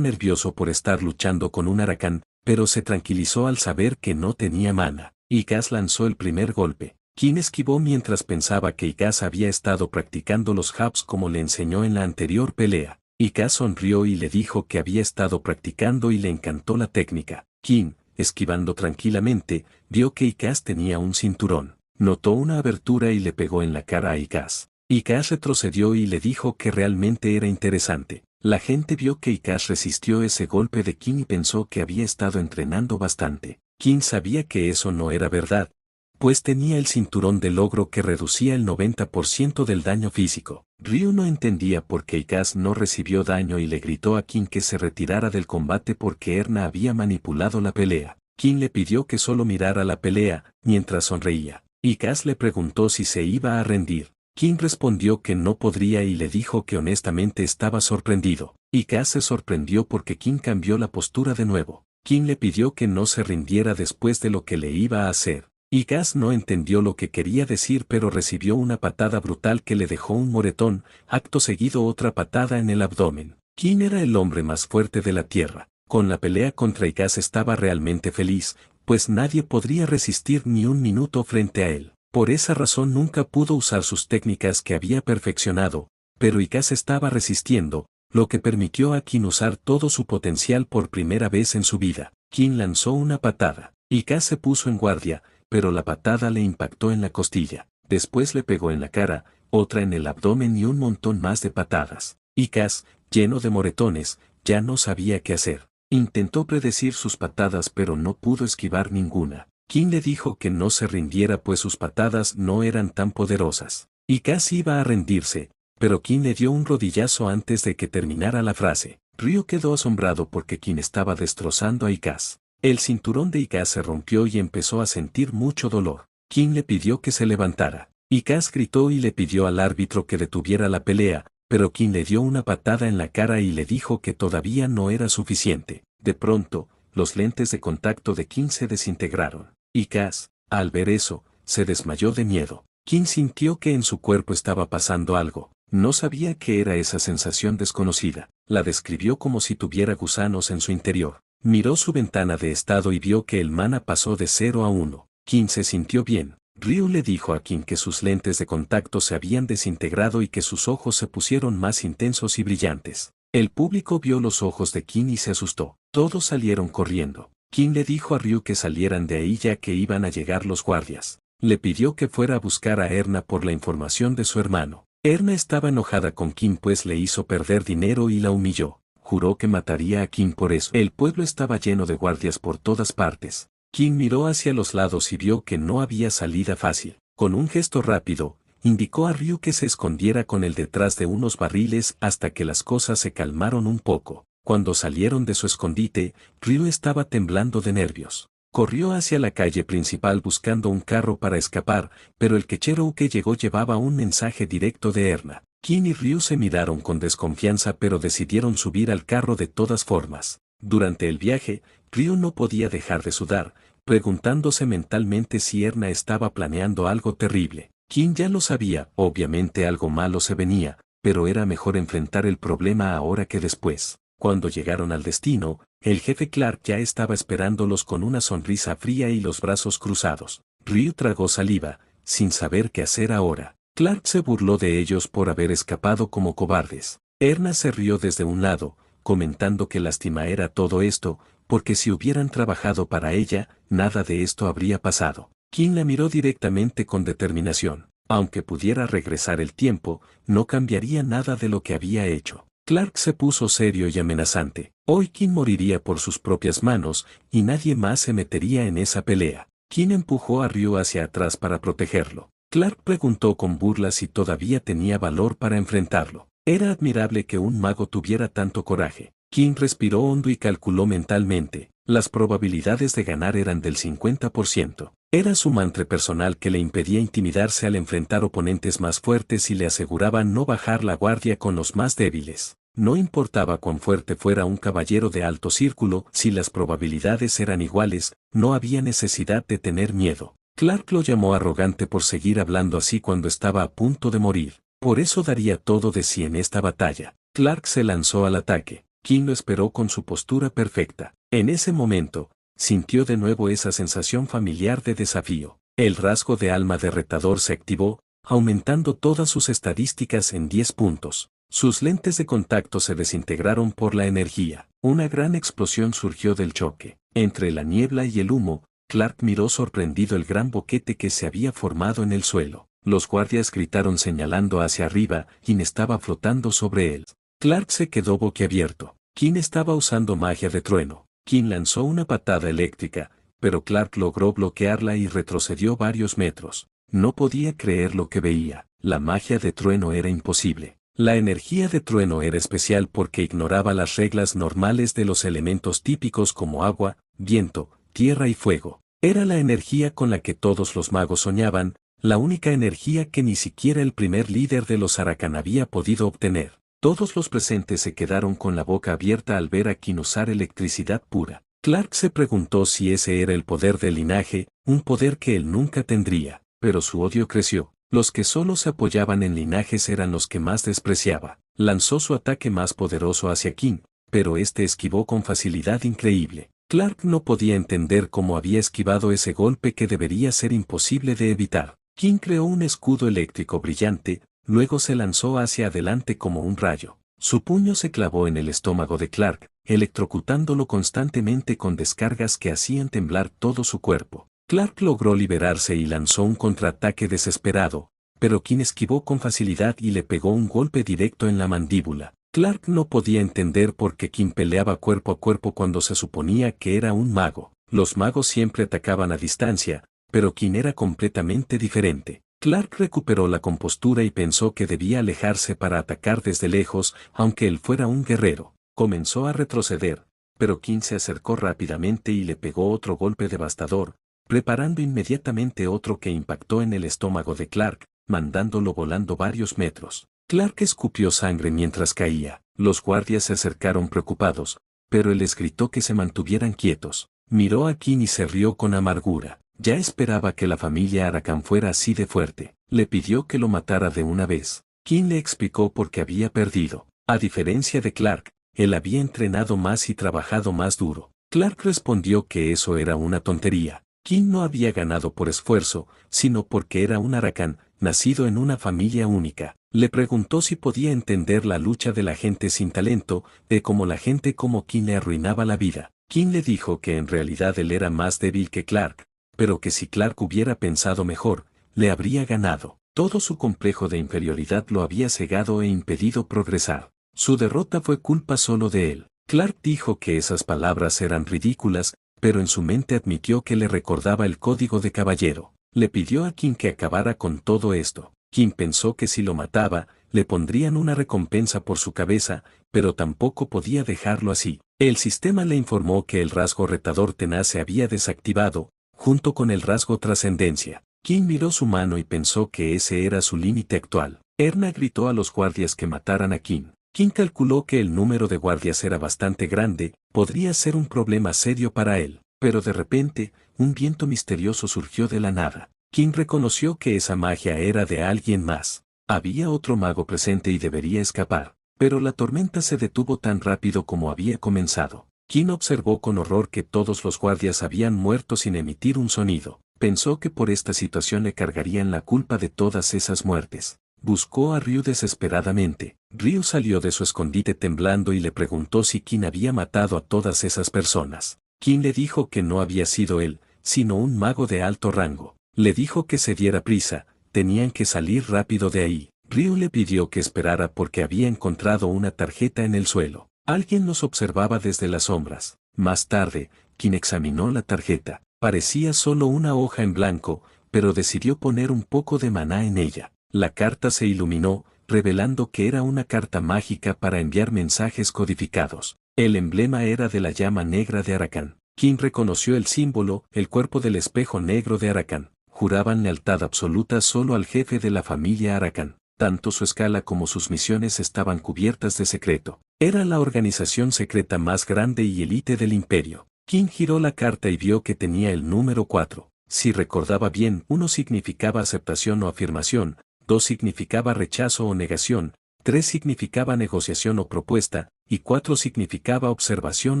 nervioso por estar luchando con un Huracan, pero se tranquilizó al saber que no tenía mana. Ikaze lanzó el primer golpe. King esquivó mientras pensaba que Ikaze había estado practicando los jabs como le enseñó en la anterior pelea. Ikaze sonrió y le dijo que había estado practicando y le encantó la técnica. King, esquivando tranquilamente, vio que Ikaze tenía un cinturón. Notó una abertura y le pegó en la cara a Ikaze. Ikaze retrocedió y le dijo que realmente era interesante. La gente vio que Ikaze resistió ese golpe de King y pensó que había estado entrenando bastante. King sabía que eso no era verdad, pues tenía el cinturón de logro que reducía el 90% del daño físico. Ryu no entendía por qué Ikaze no recibió daño y le gritó a King que se retirara del combate porque Erna había manipulado la pelea. King le pidió que solo mirara la pelea, mientras sonreía. Ikaze le preguntó si se iba a rendir. King respondió que no podría y le dijo que honestamente estaba sorprendido. Ikaze se sorprendió porque King cambió la postura de nuevo. King le pidió que no se rindiera después de lo que le iba a hacer. Ikaze no entendió lo que quería decir pero recibió una patada brutal que le dejó un moretón, acto seguido otra patada en el abdomen. King era el hombre más fuerte de la tierra. Con la pelea contra Ikaze estaba realmente feliz, pues nadie podría resistir ni un minuto frente a él. Por esa razón nunca pudo usar sus técnicas que había perfeccionado, pero Ikaze estaba resistiendo, lo que permitió a King usar todo su potencial por primera vez en su vida. King lanzó una patada. Ikaze se puso en guardia, pero la patada le impactó en la costilla. Después le pegó en la cara, otra en el abdomen y un montón más de patadas. Ikaze, lleno de moretones, ya no sabía qué hacer. Intentó predecir sus patadas pero no pudo esquivar ninguna. King le dijo que no se rindiera pues sus patadas no eran tan poderosas. Ikaze iba a rendirse, pero King le dio un rodillazo antes de que terminara la frase. Ryu quedó asombrado porque King estaba destrozando a Ikaze. El cinturón de Ikaze se rompió y empezó a sentir mucho dolor. King le pidió que se levantara. Ikaze gritó y le pidió al árbitro que detuviera la pelea, pero King le dio una patada en la cara y le dijo que todavía no era suficiente. De pronto, los lentes de contacto de King se desintegraron. Ikaze, al ver eso, se desmayó de miedo. King sintió que en su cuerpo estaba pasando algo. No sabía qué era esa sensación desconocida. La describió como si tuviera gusanos en su interior. Miró su ventana de estado y vio que el mana pasó de 0 a 1. King se sintió bien. Ryu le dijo a King que sus lentes de contacto se habían desintegrado y que sus ojos se pusieron más intensos y brillantes. El público vio los ojos de King y se asustó. Todos salieron corriendo. King le dijo a Ryu que salieran de ahí ya que iban a llegar los guardias. Le pidió que fuera a buscar a Erna por la información de su hermano. Erna estaba enojada con King pues le hizo perder dinero y la humilló. Juró que mataría a King por eso. El pueblo estaba lleno de guardias por todas partes. King miró hacia los lados y vio que no había salida fácil. Con un gesto rápido, indicó a Ryu que se escondiera con él detrás de unos barriles hasta que las cosas se calmaron un poco. Cuando salieron de su escondite, Ryu estaba temblando de nervios. Corrió hacia la calle principal buscando un carro para escapar, pero el quechero que llegó llevaba un mensaje directo de Erna. King y Ryu se miraron con desconfianza pero decidieron subir al carro de todas formas. Durante el viaje, Ryu no podía dejar de sudar, preguntándose mentalmente si Erna estaba planeando algo terrible. King ya lo sabía, obviamente algo malo se venía, pero era mejor enfrentar el problema ahora que después. Cuando llegaron al destino, el jefe Clark ya estaba esperándolos con una sonrisa fría y los brazos cruzados. Ryu tragó saliva, sin saber qué hacer ahora. Clark se burló de ellos por haber escapado como cobardes. Erna se rió desde un lado, comentando que lástima era todo esto, porque si hubieran trabajado para ella, nada de esto habría pasado. King la miró directamente con determinación. Aunque pudiera regresar el tiempo, no cambiaría nada de lo que había hecho. Clark se puso serio y amenazante. Hoy King moriría por sus propias manos, y nadie más se metería en esa pelea. King empujó a Ryu hacia atrás para protegerlo. Clark preguntó con burla si todavía tenía valor para enfrentarlo. Era admirable que un mago tuviera tanto coraje. King respiró hondo y calculó mentalmente. Las probabilidades de ganar eran del 50%. Era su mantra personal que le impedía intimidarse al enfrentar oponentes más fuertes y le aseguraba no bajar la guardia con los más débiles. No importaba cuán fuerte fuera un caballero de alto círculo, si las probabilidades eran iguales, no había necesidad de tener miedo. Clark lo llamó arrogante por seguir hablando así cuando estaba a punto de morir. Por eso daría todo de sí en esta batalla. Clark se lanzó al ataque. King lo esperó con su postura perfecta. En ese momento, sintió de nuevo esa sensación familiar de desafío. El rasgo de alma de retador se activó, aumentando todas sus estadísticas en 10 puntos. Sus lentes de contacto se desintegraron por la energía. Una gran explosión surgió del choque. Entre la niebla y el humo, Clark miró sorprendido el gran boquete que se había formado en el suelo. Los guardias gritaron señalando hacia arriba, King estaba flotando sobre él. Clark se quedó boquiabierto. King estaba usando magia de trueno. King lanzó una patada eléctrica, pero Clark logró bloquearla y retrocedió varios metros. No podía creer lo que veía. La magia de trueno era imposible. La energía de trueno era especial porque ignoraba las reglas normales de los elementos típicos como agua, viento, tierra y fuego. Era la energía con la que todos los magos soñaban, la única energía que ni siquiera el primer líder de los Arakan había podido obtener. Todos los presentes se quedaron con la boca abierta al ver a King usar electricidad pura. Clark se preguntó si ese era el poder del linaje, un poder que él nunca tendría, pero su odio creció. Los que solo se apoyaban en linajes eran los que más despreciaba. Lanzó su ataque más poderoso hacia King, pero este esquivó con facilidad increíble. Clark no podía entender cómo había esquivado ese golpe que debería ser imposible de evitar. King creó un escudo eléctrico brillante, luego se lanzó hacia adelante como un rayo. Su puño se clavó en el estómago de Clark, electrocutándolo constantemente con descargas que hacían temblar todo su cuerpo. Clark logró liberarse y lanzó un contraataque desesperado, pero King esquivó con facilidad y le pegó un golpe directo en la mandíbula. Clark no podía entender por qué King peleaba cuerpo a cuerpo cuando se suponía que era un mago. Los magos siempre atacaban a distancia, pero King era completamente diferente. Clark recuperó la compostura y pensó que debía alejarse para atacar desde lejos, aunque él fuera un guerrero. Comenzó a retroceder, pero King se acercó rápidamente y le pegó otro golpe devastador, preparando inmediatamente otro que impactó en el estómago de Clark, mandándolo volando varios metros. Clark escupió sangre mientras caía. Los guardias se acercaron preocupados, pero él les gritó que se mantuvieran quietos. Miró a King y se rió con amargura. Ya esperaba que la familia Arakan fuera así de fuerte. Le pidió que lo matara de una vez. King le explicó por qué había perdido. A diferencia de Clark, él había entrenado más y trabajado más duro. Clark respondió que eso era una tontería. King no había ganado por esfuerzo, sino porque era un Arakan, nacido en una familia única. Le preguntó si podía entender la lucha de la gente sin talento, de cómo la gente como King le arruinaba la vida. King le dijo que en realidad él era más débil que Clark, pero que si Clark hubiera pensado mejor, le habría ganado. Todo su complejo de inferioridad lo había cegado e impedido progresar. Su derrota fue culpa solo de él. Clark dijo que esas palabras eran ridículas, pero en su mente admitió que le recordaba el código de caballero. Le pidió a King que acabara con todo esto. King pensó que si lo mataba, le pondrían una recompensa por su cabeza, pero tampoco podía dejarlo así. El sistema le informó que el rasgo retador tenaz se había desactivado, junto con el rasgo trascendencia. King miró su mano y pensó que ese era su límite actual. Erna gritó a los guardias que mataran a King. King calculó que el número de guardias era bastante grande, podría ser un problema serio para él, pero de repente, un viento misterioso surgió de la nada. King reconoció que esa magia era de alguien más. Había otro mago presente y debería escapar, pero la tormenta se detuvo tan rápido como había comenzado. King observó con horror que todos los guardias habían muerto sin emitir un sonido. Pensó que por esta situación le cargarían la culpa de todas esas muertes. Buscó a Ryu desesperadamente. Ryu salió de su escondite temblando y le preguntó si King había matado a todas esas personas. King le dijo que no había sido él, sino un mago de alto rango. Le dijo que se diera prisa, tenían que salir rápido de ahí. Ryu le pidió que esperara porque había encontrado una tarjeta en el suelo. Alguien los observaba desde las sombras. Más tarde, King examinó la tarjeta. Parecía solo una hoja en blanco, pero decidió poner un poco de maná en ella. La carta se iluminó, revelando que era una carta mágica para enviar mensajes codificados. El emblema era de la llama negra de Arakan. King reconoció el símbolo, el cuerpo del espejo negro de Arakan. Juraban lealtad absoluta solo al jefe de la familia Arakan. Tanto su escala como sus misiones estaban cubiertas de secreto. Era la organización secreta más grande y élite del imperio. Qin giró la carta y vio que tenía el número 4. Si recordaba bien, 1 significaba aceptación o afirmación, 2 significaba rechazo o negación, 3 significaba negociación o propuesta, y 4 significaba observación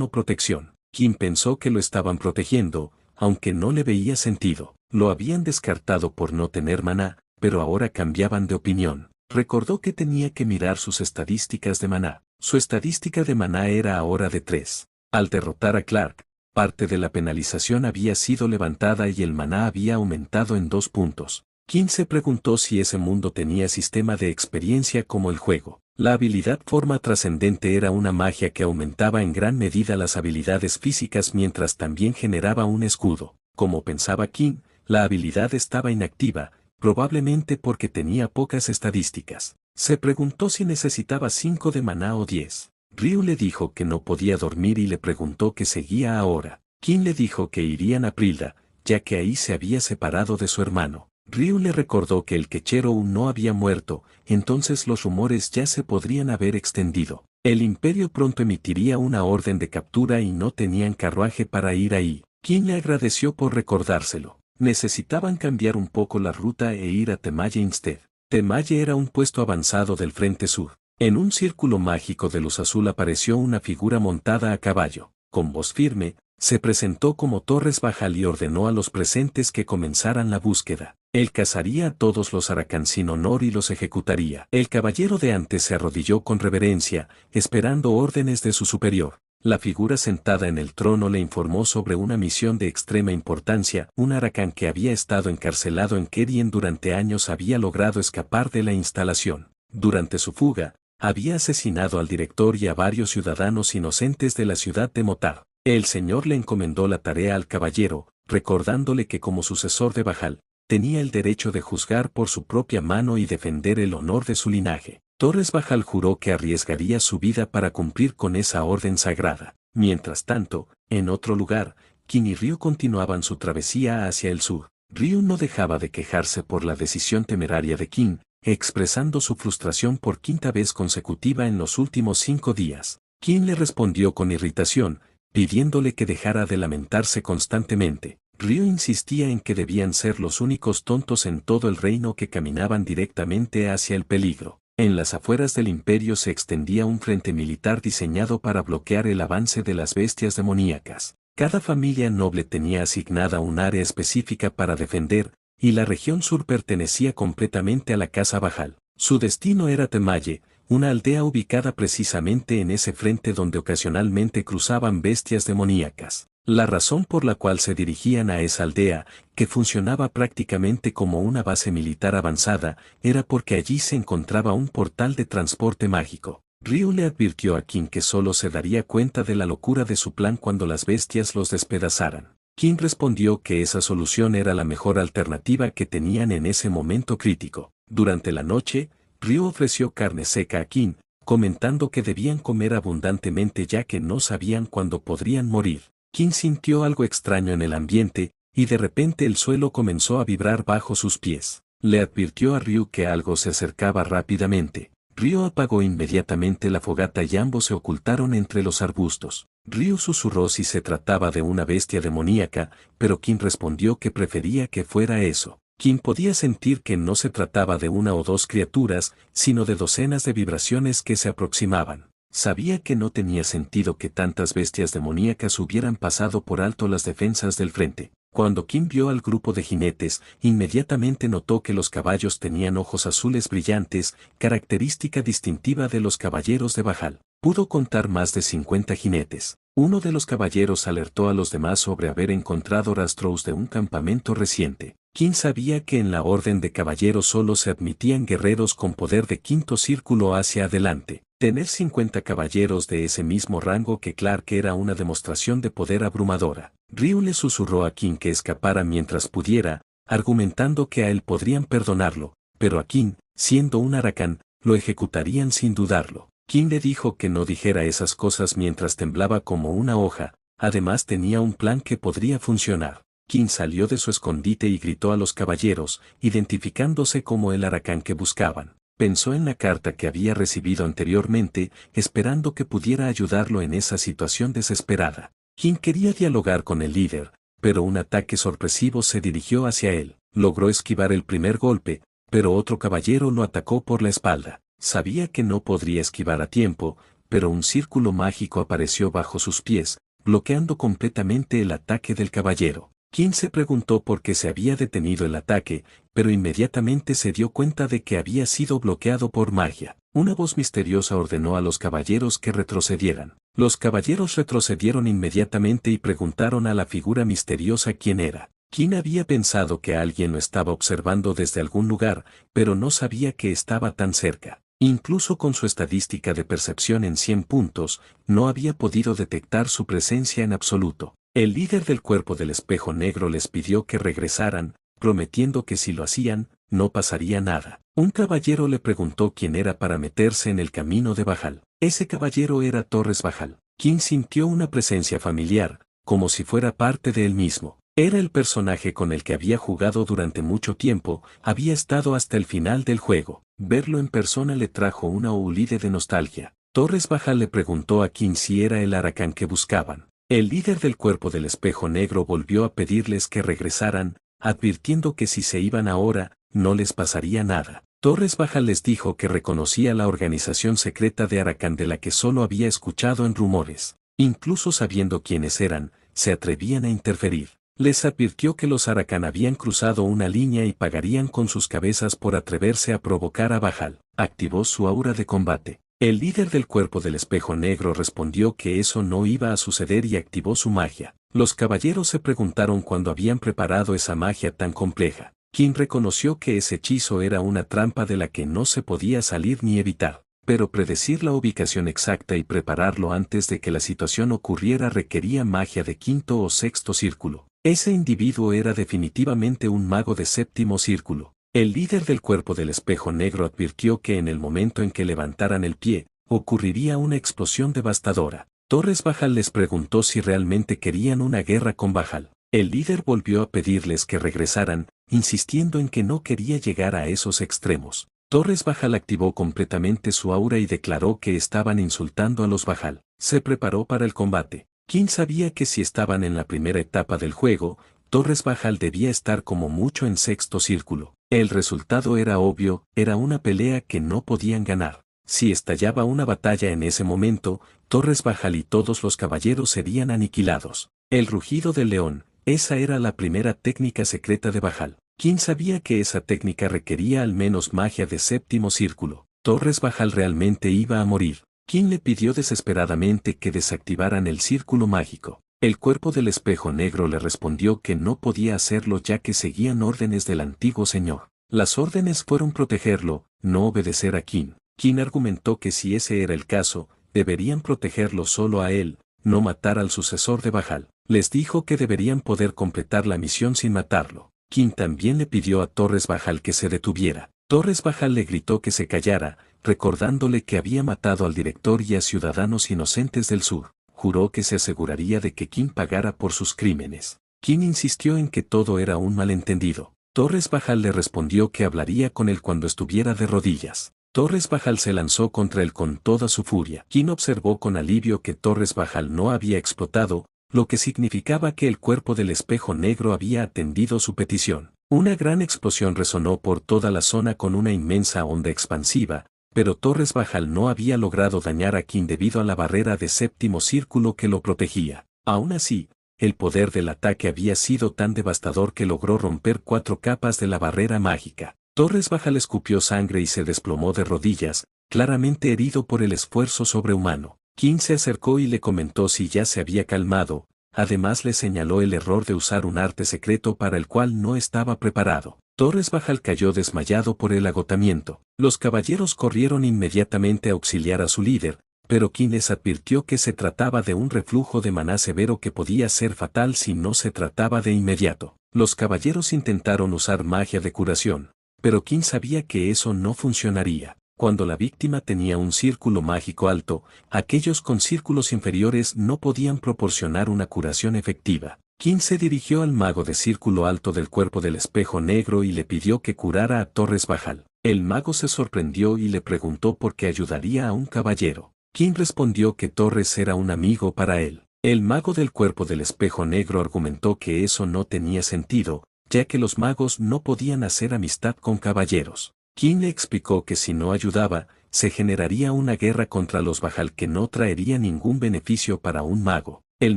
o protección. Qin pensó que lo estaban protegiendo, aunque no le veía sentido. Lo habían descartado por no tener maná, pero ahora cambiaban de opinión. Recordó que tenía que mirar sus estadísticas de maná. Su estadística de maná era ahora de 3. Al derrotar a Clark, parte de la penalización había sido levantada y el maná había aumentado en 2 puntos. Qin se preguntó si ese mundo tenía sistema de experiencia como el juego. La habilidad forma trascendente era una magia que aumentaba en gran medida las habilidades físicas mientras también generaba un escudo. Como pensaba Qin, la habilidad estaba inactiva, probablemente porque tenía pocas estadísticas. Se preguntó si necesitaba 5 de maná o 10. Ryu le dijo que no podía dormir y le preguntó qué seguía ahora. Qin le dijo que irían a Prilda, ya que ahí se había separado de su hermano. Ryu le recordó que el quechero aún no había muerto, entonces los rumores ya se podrían haber extendido. El imperio pronto emitiría una orden de captura y no tenían carruaje para ir ahí. Qin le agradeció por recordárselo. Necesitaban cambiar un poco la ruta e ir a Temaye instead. Temaye era un puesto avanzado del frente sur. En un círculo mágico de luz azul apareció una figura montada a caballo. Con voz firme, se presentó como Torres Bajal y ordenó a los presentes que comenzaran la búsqueda. Él cazaría a todos los Arakan sin honor y los ejecutaría. El caballero de antes se arrodilló con reverencia, esperando órdenes de su superior. La figura sentada en el trono le informó sobre una misión de extrema importancia. Un Arakan que había estado encarcelado en Kerien durante años había logrado escapar de la instalación. Durante su fuga, había asesinado al director y a varios ciudadanos inocentes de la ciudad de Motar. El señor le encomendó la tarea al caballero, recordándole que como sucesor de Bajal, tenía el derecho de juzgar por su propia mano y defender el honor de su linaje. Torres Bajal juró que arriesgaría su vida para cumplir con esa orden sagrada. Mientras tanto, en otro lugar, Qin y Ryu continuaban su travesía hacia el sur. Ryu no dejaba de quejarse por la decisión temeraria de Qin, expresando su frustración por 5ª vez consecutiva en los últimos 5 días. Qin le respondió con irritación, pidiéndole que dejara de lamentarse constantemente. Ryu insistía en que debían ser los únicos tontos en todo el reino que caminaban directamente hacia el peligro. En las afueras del imperio se extendía un frente militar diseñado para bloquear el avance de las bestias demoníacas. Cada familia noble tenía asignada un área específica para defender, y la región sur pertenecía completamente a la casa Bajal. Su destino era Temaye, una aldea ubicada precisamente en ese frente donde ocasionalmente cruzaban bestias demoníacas. La razón por la cual se dirigían a esa aldea, que funcionaba prácticamente como una base militar avanzada, era porque allí se encontraba un portal de transporte mágico. Ryu le advirtió a Qin que solo se daría cuenta de la locura de su plan cuando las bestias los despedazaran. Qin respondió que esa solución era la mejor alternativa que tenían en ese momento crítico. Durante la noche, Ryu ofreció carne seca a Qin, comentando que debían comer abundantemente ya que no sabían cuándo podrían morir. Qin sintió algo extraño en el ambiente, y de repente el suelo comenzó a vibrar bajo sus pies. Le advirtió a Ryu que algo se acercaba rápidamente. Ryu apagó inmediatamente la fogata y ambos se ocultaron entre los arbustos. Ryu susurró si se trataba de una bestia demoníaca, pero Qin respondió que prefería que fuera eso. Qin podía sentir que no se trataba de una o dos criaturas, sino de docenas de vibraciones que se aproximaban. Sabía que no tenía sentido que tantas bestias demoníacas hubieran pasado por alto las defensas del frente. Cuando Qin vio al grupo de jinetes, inmediatamente notó que los caballos tenían ojos azules brillantes, característica distintiva de los caballeros de Bajal. Pudo contar más de 50 jinetes. Uno de los caballeros alertó a los demás sobre haber encontrado rastros de un campamento reciente. Qin sabía que en la orden de caballeros solo se admitían guerreros con poder de 5º círculo hacia adelante. Tener 50 caballeros de ese mismo rango que Clark era una demostración de poder abrumadora. Ryu le susurró a Qin que escapara mientras pudiera, argumentando que a él podrían perdonarlo, pero a Qin, siendo un Arakan, lo ejecutarían sin dudarlo. Qin le dijo que no dijera esas cosas mientras temblaba como una hoja, además tenía un plan que podría funcionar. Qin salió de su escondite y gritó a los caballeros, identificándose como el Arakan que buscaban. Pensó en la carta que había recibido anteriormente, esperando que pudiera ayudarlo en esa situación desesperada. Qin quería dialogar con el líder, pero un ataque sorpresivo se dirigió hacia él. Logró esquivar el primer golpe, pero otro caballero lo atacó por la espalda. Sabía que no podría esquivar a tiempo, pero un círculo mágico apareció bajo sus pies, bloqueando completamente el ataque del caballero. Qin se preguntó por qué se había detenido el ataque, pero inmediatamente se dio cuenta de que había sido bloqueado por magia. Una voz misteriosa ordenó a los caballeros que retrocedieran. Los caballeros retrocedieron inmediatamente y preguntaron a la figura misteriosa quién era. Qin había pensado que alguien lo estaba observando desde algún lugar, pero no sabía que estaba tan cerca. Incluso con su estadística de percepción en 100 puntos, no había podido detectar su presencia en absoluto. El líder del cuerpo del espejo negro les pidió que regresaran, prometiendo que si lo hacían, no pasaría nada. Un caballero le preguntó quién era para meterse en el camino de Bajal. Ese caballero era Torres Bajal. Qin sintió una presencia familiar, como si fuera parte de él mismo. Era el personaje con el que había jugado durante mucho tiempo, había estado hasta el final del juego. Verlo en persona le trajo una olida de nostalgia. Torres Bajal le preguntó a Qin si era el Aracán que buscaban. El líder del cuerpo del espejo negro volvió a pedirles que regresaran, advirtiendo que si se iban ahora, no les pasaría nada. Torres Bajal les dijo que reconocía la organización secreta de Aracán de la que solo había escuchado en rumores. Incluso sabiendo quiénes eran, se atrevían a interferir. Les advirtió que los Aracán habían cruzado una línea y pagarían con sus cabezas por atreverse a provocar a Bajal. Activó su aura de combate. El líder del cuerpo del espejo negro respondió que eso no iba a suceder y activó su magia. Los caballeros se preguntaron cuándo habían preparado esa magia tan compleja. Qin reconoció que ese hechizo era una trampa de la que no se podía salir ni evitar, pero predecir la ubicación exacta y prepararlo antes de que la situación ocurriera requería magia de quinto o sexto círculo. Ese individuo era definitivamente un mago de séptimo círculo. El líder del cuerpo del espejo negro advirtió que en el momento en que levantaran el pie, ocurriría una explosión devastadora. Torres Bajal les preguntó si realmente querían una guerra con Bajal. El líder volvió a pedirles que regresaran, insistiendo en que no quería llegar a esos extremos. Torres Bajal activó completamente su aura y declaró que estaban insultando a los Bajal. Se preparó para el combate. Qin sabía que si estaban en la primera etapa del juego, Torres Bajal debía estar como mucho en sexto círculo. El resultado era obvio, era una pelea que no podían ganar. Si estallaba una batalla en ese momento, Torres Bajal y todos los caballeros serían aniquilados. El rugido del león, esa era la primera técnica secreta de Bajal. Qin sabía que esa técnica requería al menos magia de séptimo círculo. Torres Bajal realmente iba a morir. Qin le pidió desesperadamente que desactivaran el círculo mágico. El cuerpo del espejo negro le respondió que no podía hacerlo ya que seguían órdenes del antiguo señor. Las órdenes fueron protegerlo, no obedecer a Qin. Qin argumentó que si ese era el caso, deberían protegerlo solo a él, no matar al sucesor de Bajal. Les dijo que deberían poder completar la misión sin matarlo. Qin también le pidió a Torres Bajal que se detuviera. Torres Bajal le gritó que se callara, recordándole que había matado al director y a ciudadanos inocentes del sur. Juró que se aseguraría de que Qin pagara por sus crímenes. Qin insistió en que todo era un malentendido. Torres Bajal le respondió que hablaría con él cuando estuviera de rodillas. Torres Bajal se lanzó contra él con toda su furia. Qin observó con alivio que Torres Bajal no había explotado, lo que significaba que el cuerpo del espejo negro había atendido su petición. Una gran explosión resonó por toda la zona con una inmensa onda expansiva, pero Torres Bajal no había logrado dañar a Qin debido a la barrera de séptimo círculo que lo protegía. Aún así, el poder del ataque había sido tan devastador que logró romper 4 capas de la barrera mágica. Torres Bajal escupió sangre y se desplomó de rodillas, claramente herido por el esfuerzo sobrehumano. Qin se acercó y le comentó si ya se había calmado, además le señaló el error de usar un arte secreto para el cual no estaba preparado. Torres Bajal cayó desmayado por el agotamiento. Los caballeros corrieron inmediatamente a auxiliar a su líder, pero Qin les advirtió que se trataba de un reflujo de maná severo que podía ser fatal si no se trataba de inmediato. Los caballeros intentaron usar magia de curación, pero Qin sabía que eso no funcionaría. Cuando la víctima tenía un círculo mágico alto, aquellos con círculos inferiores no podían proporcionar una curación efectiva. Qin se dirigió al mago de círculo alto del cuerpo del espejo negro y le pidió que curara a Torres Bajal. El mago se sorprendió y le preguntó por qué ayudaría a un caballero. Qin respondió que Torres era un amigo para él. El mago del cuerpo del espejo negro argumentó que eso no tenía sentido, ya que los magos no podían hacer amistad con caballeros. Qin le explicó que si no ayudaba, se generaría una guerra contra los Bajal que no traería ningún beneficio para un mago. El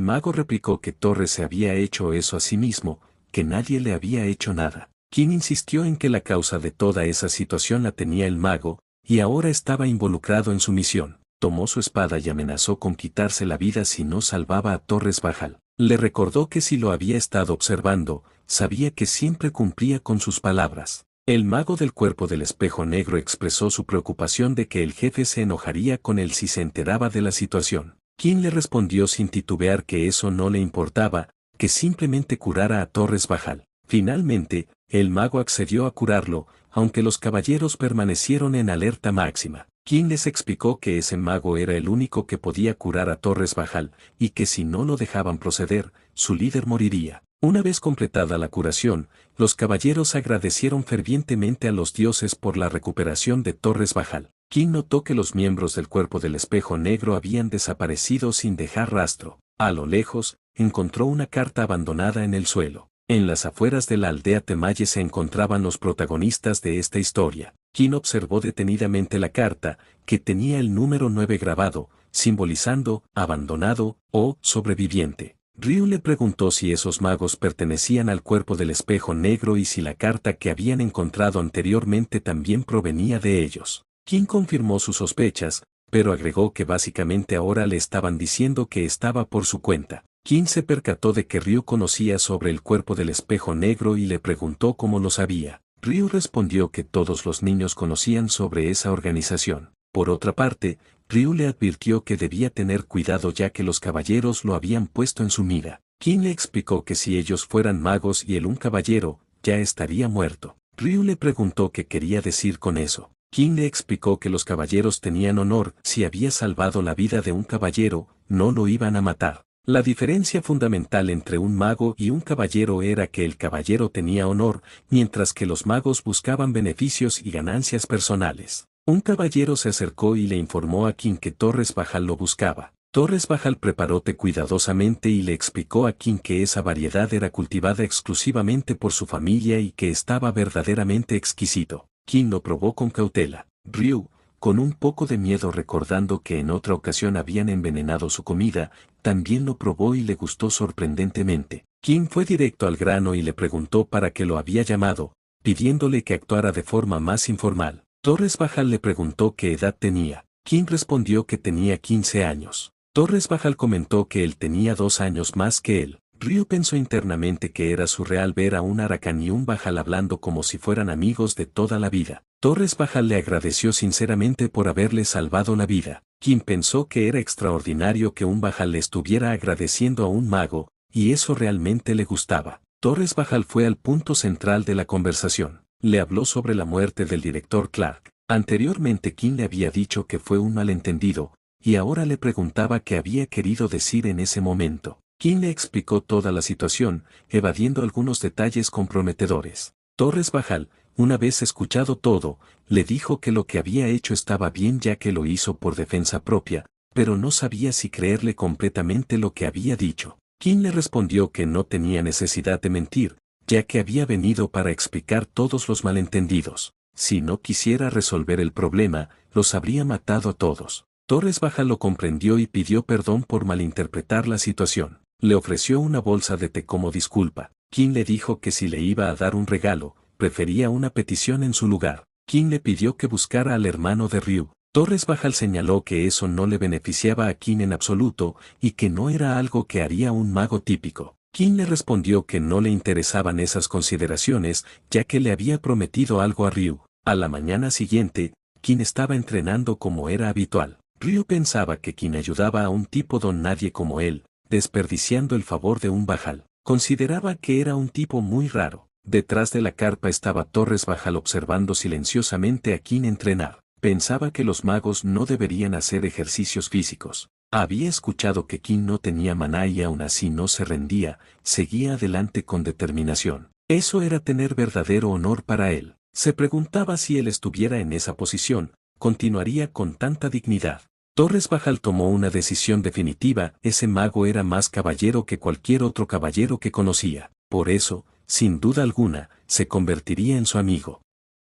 mago replicó que Torres se había hecho eso a sí mismo, que nadie le había hecho nada. Qin insistió en que la causa de toda esa situación la tenía el mago, y ahora estaba involucrado en su misión. Tomó su espada y amenazó con quitarse la vida si no salvaba a Torres Bajal. Le recordó que si lo había estado observando, sabía que siempre cumplía con sus palabras. El mago del cuerpo del espejo negro expresó su preocupación de que el jefe se enojaría con él si se enteraba de la situación. Qin le respondió sin titubear que eso no le importaba, que simplemente curara a Torres Bajal. Finalmente, el mago accedió a curarlo, aunque los caballeros permanecieron en alerta máxima. Qin les explicó que ese mago era el único que podía curar a Torres Bajal, y que si no lo dejaban proceder, su líder moriría. Una vez completada la curación, los caballeros agradecieron fervientemente a los dioses por la recuperación de Torres Bajal. Qin notó que los miembros del cuerpo del espejo negro habían desaparecido sin dejar rastro. A lo lejos, encontró una carta abandonada en el suelo. En las afueras de la aldea Temaye se encontraban los protagonistas de esta historia. Qin observó detenidamente la carta, que tenía el número 9 grabado, simbolizando abandonado o sobreviviente. Ryu le preguntó si esos magos pertenecían al cuerpo del espejo negro y si la carta que habían encontrado anteriormente también provenía de ellos. Qin confirmó sus sospechas, pero agregó que básicamente ahora le estaban diciendo que estaba por su cuenta. Qin se percató de que Ryu conocía sobre el cuerpo del espejo negro y le preguntó cómo lo sabía. Ryu respondió que todos los niños conocían sobre esa organización. Por otra parte, Ryu le advirtió que debía tener cuidado ya que los caballeros lo habían puesto en su mira. Qin le explicó que si ellos fueran magos y él un caballero, ya estaría muerto. Ryu le preguntó qué quería decir con eso. Qin le explicó que los caballeros tenían honor, si había salvado la vida de un caballero, no lo iban a matar. La diferencia fundamental entre un mago y un caballero era que el caballero tenía honor, mientras que los magos buscaban beneficios y ganancias personales. Un caballero se acercó y le informó a Qin que Torres Bajal lo buscaba. Torres Bajal preparó té cuidadosamente y le explicó a Qin que esa variedad era cultivada exclusivamente por su familia y que estaba verdaderamente exquisito. Qin lo probó con cautela. Ryu, con un poco de miedo recordando que en otra ocasión habían envenenado su comida, también lo probó y le gustó sorprendentemente. Qin fue directo al grano y le preguntó para qué lo había llamado, pidiéndole que actuara de forma más informal. Torres Bajal le preguntó qué edad tenía. Qin respondió que tenía 15 años. Torres Bajal comentó que él tenía 2 años más que él. Ryu pensó internamente que era surreal ver a un Aracán y un Bajal hablando como si fueran amigos de toda la vida. Torres Bajal le agradeció sinceramente por haberle salvado la vida. Qin pensó que era extraordinario que un Bajal le estuviera agradeciendo a un mago, y eso realmente le gustaba. Torres Bajal fue al punto central de la conversación. Le habló sobre la muerte del director Clark. Anteriormente Qin le había dicho que fue un malentendido, y ahora le preguntaba qué había querido decir en ese momento. Qin le explicó toda la situación, evadiendo algunos detalles comprometedores. Torres Bajal, una vez escuchado todo, le dijo que lo que había hecho estaba bien ya que lo hizo por defensa propia, pero no sabía si creerle completamente lo que había dicho. Qin le respondió que no tenía necesidad de mentir, ya que había venido para explicar todos los malentendidos. Si no quisiera resolver el problema, los habría matado a todos. Torres Bajal lo comprendió y pidió perdón por malinterpretar la situación. Le ofreció una bolsa de té como disculpa. Qin le dijo que si le iba a dar un regalo, prefería una petición en su lugar. Qin le pidió que buscara al hermano de Ryu. Torres Bajal señaló que eso no le beneficiaba a Qin en absoluto, y que no era algo que haría un mago típico. Qin le respondió que no le interesaban esas consideraciones, ya que le había prometido algo a Ryu. A la mañana siguiente, Qin estaba entrenando como era habitual. Ryu pensaba que Qin ayudaba a un tipo don nadie como él, desperdiciando el favor de un Bajal. Consideraba que era un tipo muy raro. Detrás de la carpa estaba Torres Bajal observando silenciosamente a Qin entrenar. Pensaba que los magos no deberían hacer ejercicios físicos. Había escuchado que Qin no tenía maná y aún así no se rendía, seguía adelante con determinación. Eso era tener verdadero honor para él. Se preguntaba si él estuviera en esa posición, continuaría con tanta dignidad. Torres Bajal tomó una decisión definitiva, ese mago era más caballero que cualquier otro caballero que conocía, por eso, sin duda alguna, se convertiría en su amigo.